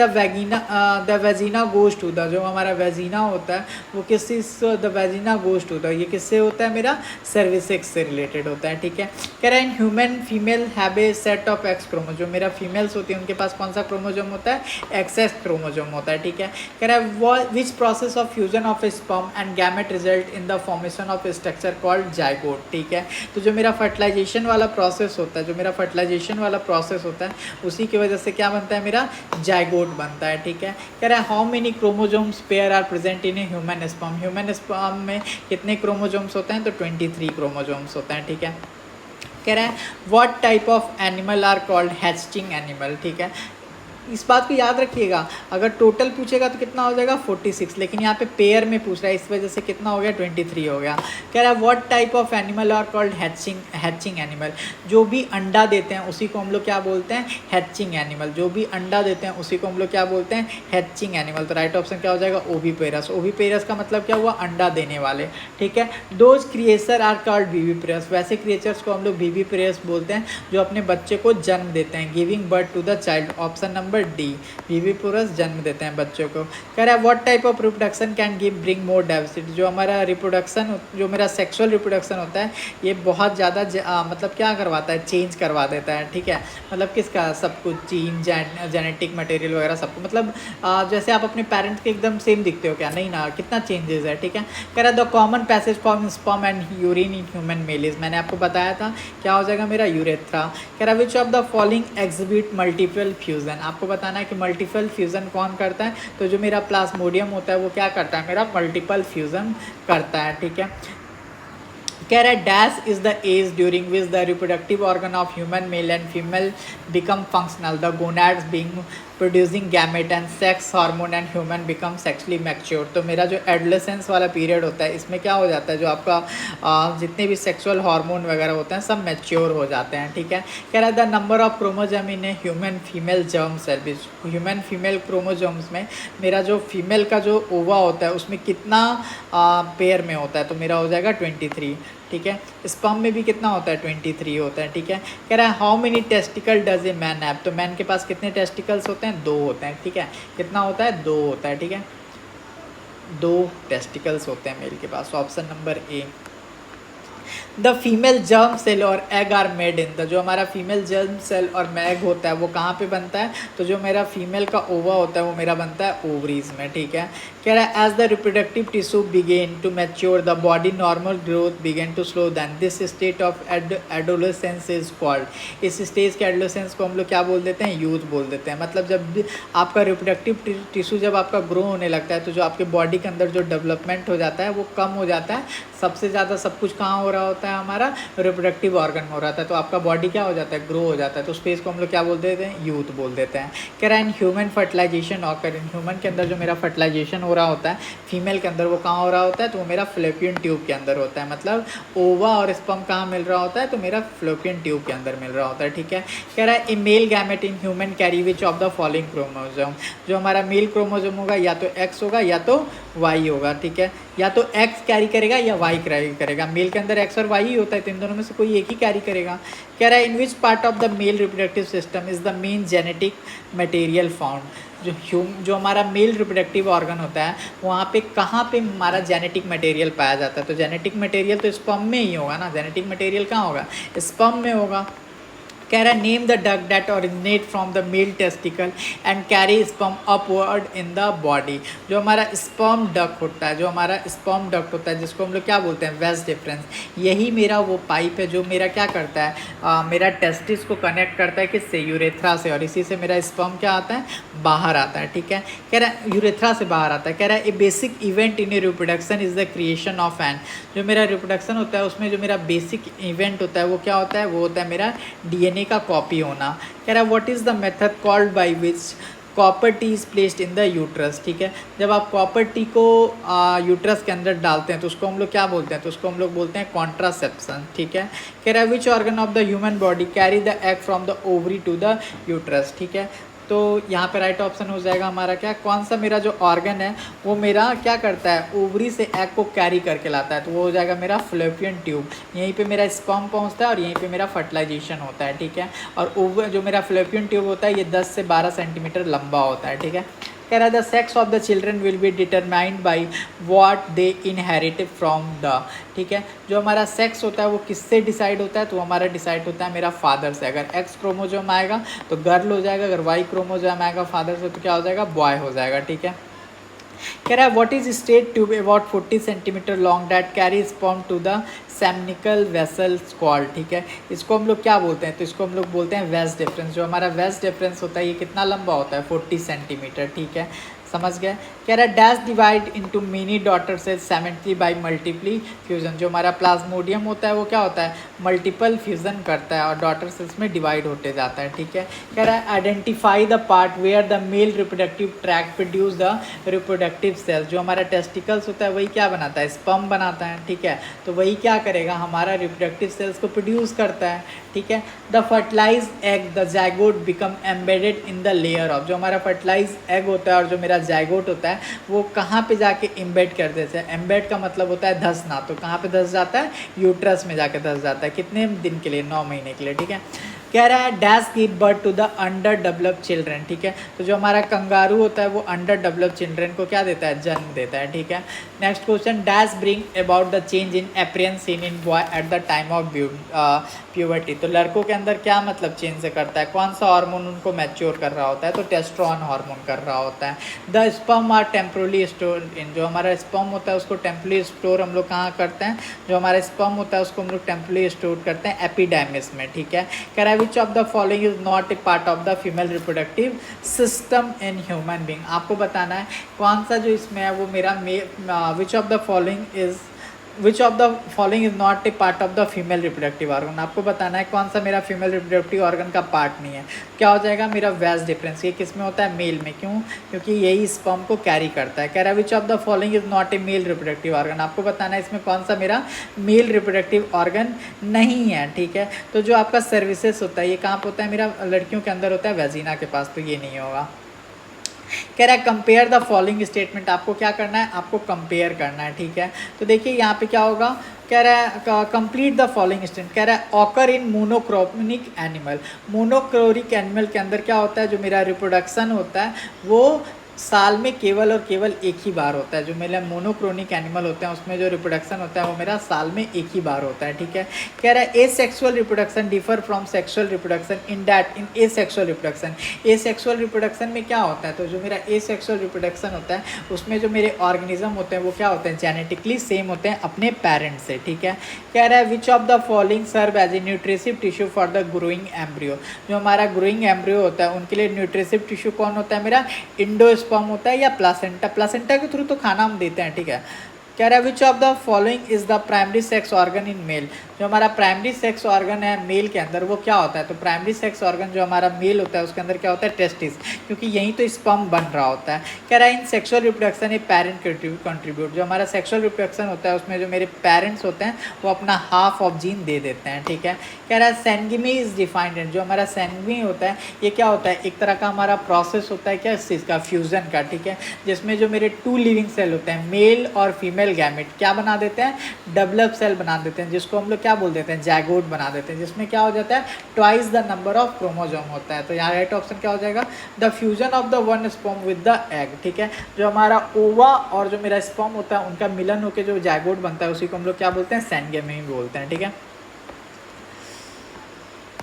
the vagina goes to the, जो हमारा वेजिना होता है वो किस the vagina goes to the, ये किससे होता है, मेरा सर्विसेक्स से रिलेटेड होता है, ठीक है। कह रहा है human female have a set of x chromosome, जो मेरा फीमेल्स होती है उनके पास कौन सा क्रोमोजोम होता है, एक्स क्रोमोजोम होता है, ठीक है। कह रहा है which process of fusion of sperm and gamete result in the formation of structure called zygote, ठीक है। तो जो मेरा फर्टिलाइजेशन वाला प्रोसेस होता है, जो मेरा फर्टिलाइजेशन वाला प्रोसेस होता है उसी की वजह से क्या बनता है, मेरा जाइगोट बनता है, ठीक है। कह रहा है how many chromosomes pair are present in a human sperm, human sperm में कितने क्रोमोजोम्स होते हैं, तो 23 क्रोमोजोम्स होते हैं, ठीक है। कह रहा है what type of animal are called hatching animal, ठीक है। इस बात को याद रखिएगा, अगर टोटल पूछेगा तो कितना हो जाएगा 46, लेकिन यहाँ पे पेयर में पूछ रहा है इस वजह से कितना हो गया 23 हो गया। कह रहा है what type of animal are called hatching animal, जो भी अंडा देते हैं उसी को हम लोग क्या बोलते हैं, हैचिंग एनिमल, जो भी अंडा देते हैं उसी को हम लोग क्या बोलते हैं, हैचिंग एनिमल। तो राइट ऑप्शन क्या हो जाएगा, ओविपेरस। ओविपेरस का मतलब क्या हुआ, अंडा देने वाले, ठीक है। Those creature are called viviparous, वैसे क्रिएचर्स को हम लोग विविपेरस बोलते हैं जो अपने बच्चे को जन्म देते हैं, giving birth to the child, option number D, viviparous जन्म देते हैं बच्चों को। कह रहा है what type of reproduction can give bring more diversity, जो हमारा रिप्रोडक्शन, जो मेरा सेक्सुअल रिप्रोडक्शन होता है ये बहुत ज़्यादा मतलब क्या करवाता है, चेंज करवा देता है, ठीक है। मतलब किसका, सब कुछ, जीन, जेनेटिक मटेरियल वगैरह सबको, मतलब जैसे आप अपने पेरेंट्स के एकदम सेम दिखते हो क्या, नहीं ना, कितना चेंजेस है, ठीक है। कह रहा है the common passage from sperm and urine in human male, मैंने आपको बताया था क्या हो जाएगा, मेरा यूरेथ्रा। कह रहा है which of the following exhibit multiple fusion, आपको बताना है कि मल्टीपल फ्यूजन कौन करता है, तो जो मेरा प्लाज्मोडियम होता है वो क्या करता है, मेरा मल्टीपल फ्यूजन करता है, ठीक है। कह रहा है dash is the age during which the reproductive organ of human male and female become functional, the gonads being producing gamete and sex hormone and human become sexually mature. तो मेरा जो एडोलेसेंस वाला पीरियड होता है इसमें क्या हो जाता है, जो आपका जितने भी सेक्सुअल हार्मोन वगैरह होते हैं सब मैच्योर हो जाते हैं, ठीक है। कह रहा है the number of chromosome in a human female germ cell, human female chromosomes में मेरा जो फीमेल का जो ओवा होता है उसमें कितना पेयर में होता है, तो मेरा हो जाएगा 23, ठीक है। स्पर्म में भी कितना होता है, 23 होता है, ठीक है। कह रहा है how many testicle does a man have, तो मैन के पास कितने टेस्टिकल्स होते हैं, 2 होते हैं, ठीक है। कितना होता है, 2 होता है, ठीक है, 2 टेस्टिकल्स होते हैं मेल के पास, option number A. The female germ cell और egg are made in the, जो हमारा फीमेल जर्म सेल और एग होता है वो कहाँ पे बनता है, तो जो मेरा फीमेल का ओवा होता है वो मेरा बनता है ओवरीज में, ठीक है। कह रहा है as the reproductive tissue begin to mature the body normal growth begin to slow then, this state of adolescence is called, इस स्टेज के एडोलेसेंस को हम लोग क्या बोल देते हैं, यूथ बोल देते हैं। मतलब जब आपका रिप्रोडक्टिव टिश्यू जब आपका ग्रो होने लगता है तो जो आपके बॉडी के अंदर जो डेवलपमेंट हो जाता है वो कम हो जाता है, सबसे ज़्यादा सब कुछ कहाँ हो रहा होता है, हमारा रिप्रोडक्टिव ऑर्गन हो रहा था, तो आपका बॉडी क्या हो जाता है, ग्रो हो जाता है, तो स्पेस को हम लोग क्या बोल देते हैं, यूथ बोल देते हैं। कह रहा है in human fertilization occur, in human के अंदर जो मेरा फर्टिलाइजेशन हो रहा होता है फीमेल के अंदर वो कहाँ हो रहा होता है, तो वो मेरा फ्लोपियन ट्यूब के अंदर होता है। मतलब ओवा और स्पर्म कहाँ मिल रहा होता है, तो मेरा फ्लोपियन ट्यूब के अंदर मिल रहा होता है, ठीक है। कह रहा है a male gamete in human carry which of the following chromosome, जो हमारा मेल क्रोमोजोम होगा या तो एक्स होगा या तो वाई होगा, ठीक है, या तो एक्स कैरी करेगा या वाई कैरी करेगा, मेल के अंदर एक्स और वाई ही होता है, तो इन दोनों में से कोई एक ही कैरी करेगा। कह रहा है in which part of the male reproductive system is the main genetic material found, जो हमारा मेल रिप्रोडक्टिव ऑर्गन होता है वहाँ पे कहाँ पे हमारा जेनेटिक मटेरियल पाया जाता है। तो जेनेटिक मटेरियल तो स्पर्म में ही होगा ना, जेनेटिक मटेरियल कहाँ होगा, स्पर्म में होगा। कह रहा है name the duct that originate from the male testicle and carry sperm upward in the body. जो हमारा स्पर्म डक होता है, जो हमारा स्पर्म डक्ट होता है, जिसको हम लोग क्या बोलते हैं, वेस्ट डिफरेंस, यही मेरा वो पाइप है जो मेरा क्या करता है, मेरा टेस्टिस को कनेक्ट करता है किससे, यूरेथ्रा से, और इसी से मेरा स्पर्म क्या आता है, बाहर आता है। ठीक है, कह रहा है यूरेथ्रा से बाहर आता है। कह रहा है a basic event in a reproduction is the creation of an. जो मेरा रिप्रोडक्शन होता है उसमें जो मेरा बेसिक इवेंट होता है वो क्या होता है, वो होता है मेरा डीएनए का कॉपी होना। कह रहा है what is the method called by which copper T is placed in the uterus. ठीक है, जब आप कॉपर टी को यूट्रस के अंदर डालते हैं तो उसको हम लोग क्या बोलते हैं, तो उसको हम लोग बोलते हैं कॉन्ट्रासेप्शन। ठीक है, कह रहा है which organ of the human body carry the egg from the ovary to the uterus. ठीक है, तो यहाँ पे राइट ऑप्शन हो जाएगा हमारा क्या, कौन सा मेरा जो ऑर्गन है वो मेरा क्या करता है, ओवरी से एग को कैरी करके लाता है, तो वो हो जाएगा मेरा फ्लोपियन ट्यूब। यहीं पे मेरा स्पर्म पहुँचता है और यहीं पे मेरा फर्टिलाइजेशन होता है। ठीक है, और ओवर जो मेरा फ्लोपियन ट्यूब होता है ये 10 से 12 सेंटीमीटर लंबा होता है। ठीक है, कह रहा है the sex of the children will be determined by what they inherited from the. ठीक है, जो हमारा सेक्स होता है वो किससे डिसाइड होता है, तो हमारा डिसाइड होता है मेरा फादर से। अगर एक्स क्रोमोजोम आएगा तो गर्ल हो जाएगा, अगर वाई क्रोमोजोम आएगा फादर से तो क्या हो जाएगा, बॉय हो जाएगा। ठीक है, कह रहा है what is straight tube about 40 centimetre long that carry sperm to the seminal vessel called. ठीक है, इसको हम लोग क्या बोलते हैं, तो इसको हम लोग बोलते हैं वेस्ट डिफरेंस। जो हमारा वेस्ट डिफरेंस होता है ये कितना लंबा होता है, 40 सेंटीमीटर। ठीक है, समझ गए। कह रहा है dash divide into many daughter cell simultaneously by multiple fusion. जो हमारा प्लाज्मोडियम होता है वो क्या होता है, मल्टीपल फ्यूजन करता है और डॉटर सेल्स में डिवाइड होते जाता है। ठीक है, कह रहा है identify the part where the male reproductive tract produce the reproductive cells. जो हमारा टेस्टिकल्स होता है वही क्या बनाता है, स्पर्म बनाता है। ठीक है, तो वही क्या करेगा, हमारा रिप्रोडक्टिव सेल्स को प्रोड्यूस करता है। ठीक है, the fertilize egg the zygote become embedded in the layer of. जो हमारा फर्टिलाइज एग होता है और जो मेरा जाइगोट होता है वो कहाँ पे जाके एम्बेड कर देते हैं, एम्बेड का मतलब होता है धंसना, तो कहाँ पे धंस जाता है, यूट्रस में जाके धंस जाता है। कितने दिन के लिए, 9 महीने के लिए। ठीक है, कह रहा है dash give birth to the under developed children. ठीक है, तो जो हमारा कंगारू होता है वो अंडर डेवलप्ड चिल्ड्रन को क्या देता है, जन्म देता है। ठीक है, next question dash bring about the change in appearance seen in boy at the time of puberty. तो लड़कों के अंदर क्या मतलब चेंज करता है, कौन सा हार्मोन उनको मैच्योर कर रहा होता है, तो टेस्टोस्टेरोन हार्मोन कर रहा होता है। The sperm are temporarily store in. जो हमारा स्पर्म होता है उसको टेम्पोरली स्टोर हम लोग कहाँ करते हैं, जो हमारा स्पर्म होता है उसको हम लोग टेम्पोरली स्टोर करते हैं एपिडर्मिस में। ठीक है, कह रहा है which of the following is not A part of the female reproductive system in human being. आपको बताना है कौन सा जो इसमें है वो मेरा विच of the following is not A part of the female reproductive organ. आपको बताना है कौन सा मेरा फीमेल रिप्रोडक्टिव ऑर्गन का पार्ट नहीं है। क्या हो जाएगा, मेरा वेस्ट डिफरेंस। ये किस में होता है, मेल में। क्यों, क्योंकि यही स्पर्म को कैरी करता है। कह रहा है which of the following is not A male reproductive organ. आपको बताना है इसमें कौन सा मेरा मेल रिप्रोडक्टिव ऑर्गन नहीं है। ठीक है, तो जो आपका सर्विसेज होता है ये कहाँ पर होता है, मेरा लड़कियों के अंदर होता है वेजिना के पास, तो ये नहीं होगा। कह रहा है कंपेयर द फॉलोइंग स्टेटमेंट। आपको क्या करना है, आपको कंपेयर करना है। ठीक है, तो देखिए यहाँ पे क्या होगा, कह रहा है कंप्लीट द फॉलोइंग स्टेटमेंट। कह रहा है occur in monochronic animal. Monochronic animal के अंदर क्या होता है, जो मेरा रिप्रोडक्शन होता है वो साल में केवल और केवल एक ही बार होता है। जो मेरा मोनोक्रोनिक एनिमल होते हैं उसमें जो रिप्रोडक्शन होता है वो मेरा साल में एक ही बार होता है। ठीक है, कह रहा है asexual reproduction differ from sexual reproduction in that in asexual reproduction. Asexual reproduction में क्या होता है, तो जो मेरा एसेक्सुअल रिप्रोडक्शन होता है उसमें जो मेरे ऑर्गेनिज्म होते हैं वो क्या होते हैं, जेनेटिकली सेम होते हैं अपने पेरेंट्स से। ठीक है, कह रहा है which of the following serve as a nutritive tissue for the growing embryo. जो हमारा ग्रोइंग एम्ब्रियो होता है उनके लिए न्यूट्रिसिव टिश्यू कौन होता है, मेरा इंडोस्पर्म होता है या प्लासेंटा। प्लासेंटा के थ्रू तो खाना हम देते हैं। ठीक है, कह रहा है which of the following is the primary sex organ in male. जो हमारा प्राइमरी सेक्स ऑर्गन है मेल के अंदर वो क्या होता है, तो प्राइमरी सेक्स ऑर्गन जो हमारा मेल होता है उसके अंदर क्या होता है, टेस्टिस, क्योंकि यहीं तो स्पर्म बन रहा होता है। कह रहा है in sexual reproduction a parent contribute. जो हमारा सेक्सुअल रिप्रोडक्शन होता है उसमें जो मेरे पेरेंट्स होते हैं वो अपना हाफ ऑफ जीन दे देते हैं। ठीक है, कह रहा है सेंगमी इज डिफाइंड। जो हमारा सेंगमी होता है ये क्या होता है, एक तरह का हमारा प्रोसेस होता है क्या, इस चीज़ का फ्यूजन का। ठीक है, जिसमें जो मेरे 2 लिविंग सेल होते हैं मेल और फीमेल फीमेल गैमेट क्या बना देते हैं, डेवलप सेल बना देते हैं, जिसको हम लोग क्या बोल देते हैं, जैगोट बना देते हैं, जिसमें क्या हो जाता है, twice the number of chromosome होता है। तो यहाँ राइट ऑप्शन क्या हो जाएगा, the fusion of the one sperm with the egg. ठीक है, जो हमारा ओवा और जो मेरा स्पर्म होता है उनका मिलन होकर जो जैगोट बनता है उसी को हम लोग क्या बोलते हैं, सेंगेमी बोलते हैं। ठीक है,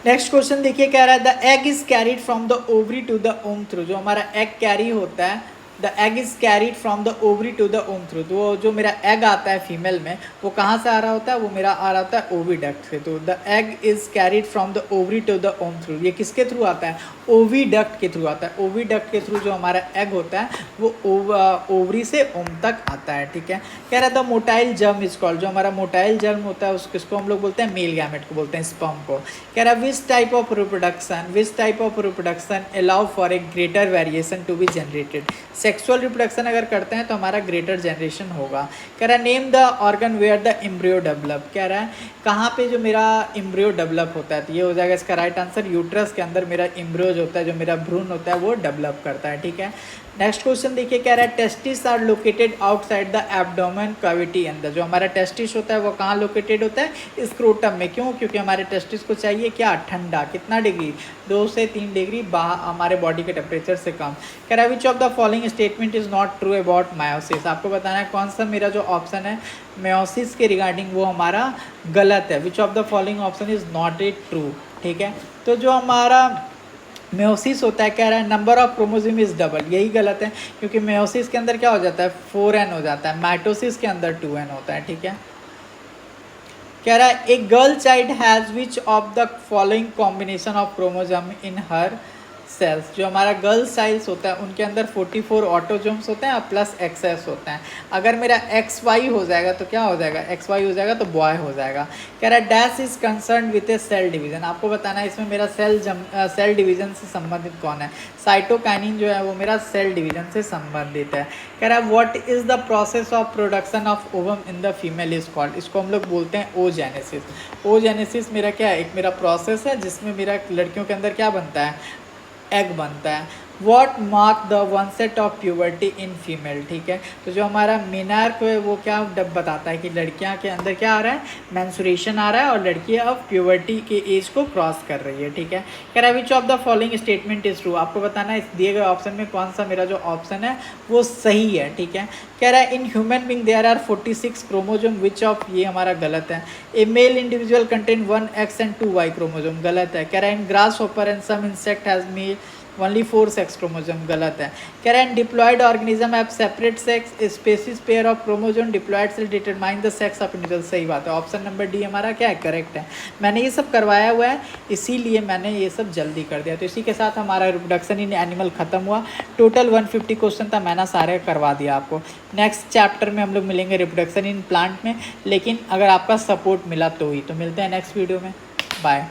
नेक्स्ट क्वेश्चन देखिए, कह रहा है the egg is carried from the ovary to the womb through. जो हमारा एग कैरी होता है, the egg is carried from the ovary to the womb through. तो जो मेरा एग आता है फीमेल में वो कहाँ से आ रहा होता है, वो मेरा आ रहा होता है ओविडक्ट से। तो the egg is carried from the ovary to the womb through, ये किसके थ्रू आता है, ओविडक्ट के थ्रू आता है। ओविडक्ट के थ्रू जो हमारा एग होता है वो ओवरी से ओम तक आता है। ठीक है, कह रहा था मोटाइल जर्म इज कॉल्ड। जो हमारा मोटाइल जर्म होता है उसको हम लोग बोलते हैं मेल गैमेट को बोलते हैं, स्पर्म को। कह रहा है which type of reproduction allow for a greater variation to be generated. Sexual reproduction अगर करते हैं तो हमारा ग्रेटर जनरेशन होगा। कह रहा है name the organ where the embryo develop. कह रहा है कहाँ पे जो मेरा एम्ब्रियो डेवलप होता है, तो ये हो जाएगा इसका राइट आंसर, यूट्रस के अंदर मेरा एम्ब्रियो जो होता है, जो मेरा भ्रूण होता है वो डेवलप करता है। ठीक है, नेक्स्ट क्वेश्चन देखिए, कह रहा है testis are located outside the abdomen cavity अंदर। जो हमारा टेस्टिस होता है वो कहाँ लोकेटेड होता है, स्क्रोटम में। क्यों, क्योंकि हमारे टेस्टिस को चाहिए क्या, ठंडा, कितना डिग्री, 2 से 3 डिग्री हमारे बॉडी के टेम्परेचर से कम। कह रहा है which of the following statement is not true about meiosis. आपको बताना है कौन सा मेरा जो ऑप्शन है मायोसिस के रिगार्डिंग वो हमारा गलत है। Which of the following option is not A true. ठीक है, तो जो हमारा मेयोसिस होता है, कह रहा है number of chromosome is double, यही गलत है, क्योंकि मेयोसिस के अंदर क्या हो जाता है, 4n हो जाता है, माइटोसिस के अंदर 2n होता है। ठीक है, कह रहा है a girl child has which of the following combination of chromosome in her cells. जो हमारा गर्ल साइल्स होता है उनके अंदर 44 ऑटोजोम्स होते हैं प्लस एक्सएस होता है। अगर मेरा एक्स वाई हो जाएगा तो क्या हो जाएगा, एक्स वाई हो जाएगा तो बॉय हो जाएगा। कह रहा है dash is concern with a cell division. आपको बताना है इसमें मेरा सेल डिवीजन से संबंधित कौन है। साइटोकाइनिन जो है वो मेरा सेल डिवीजन से संबंधित है। कह रहा है what is the process of production of ovum in the female is called. इसको हम लोग बोलते हैं ओजेनेसिस। ओजेनेसिस मेरा क्या है, एक मेरा प्रोसेस है जिसमें मेरा लड़कियों के अंदर क्या बनता है, एग बनता है। What mark the one set of puberty in female. ठीक है, तो जो हमारा मिनार्क है वो क्या बताता है कि लड़कियां के अंदर क्या आ रहा है, मेंस्ट्रुएशन आ रहा है और लड़की अब प्यूबर्टी के एज को क्रॉस कर रही है। ठीक है, कह रहा है which of the following statement is true. आपको बताना है इस दिए गए ऑप्शन में कौन सा मेरा जो ऑप्शन है वो सही है। ठीक है, कह रहा है in human being there are 46 chromosome which of, ये हमारा गलत है। A male individual contain 1x and 2y chromosome, गलत है। कह रहा है in grasshopper and some insect has male only 4 sex chromosome, गलत है। कह रहा है diploid organism have separate sex species pair of chromosome diploid cell determine the sex of individual, सही बात है। ऑप्शन नंबर डी हमारा क्या है, करेक्ट है। मैंने ये सब करवाया हुआ है इसीलिए मैंने ये सब जल्दी कर दिया। तो इसी के साथ हमारा रिप्रोडक्शन इन एनिमल खत्म हुआ। टोटल 150 क्वेश्चन था, मैंने सारे करवा दिया आपको। नेक्स्ट चैप्टर में हम लोग मिलेंगे रिप्रोडक्शन इन प्लांट में, लेकिन अगर आपका सपोर्ट मिला तो ही। तो मिलते हैं नेक्स्ट वीडियो में, बाय।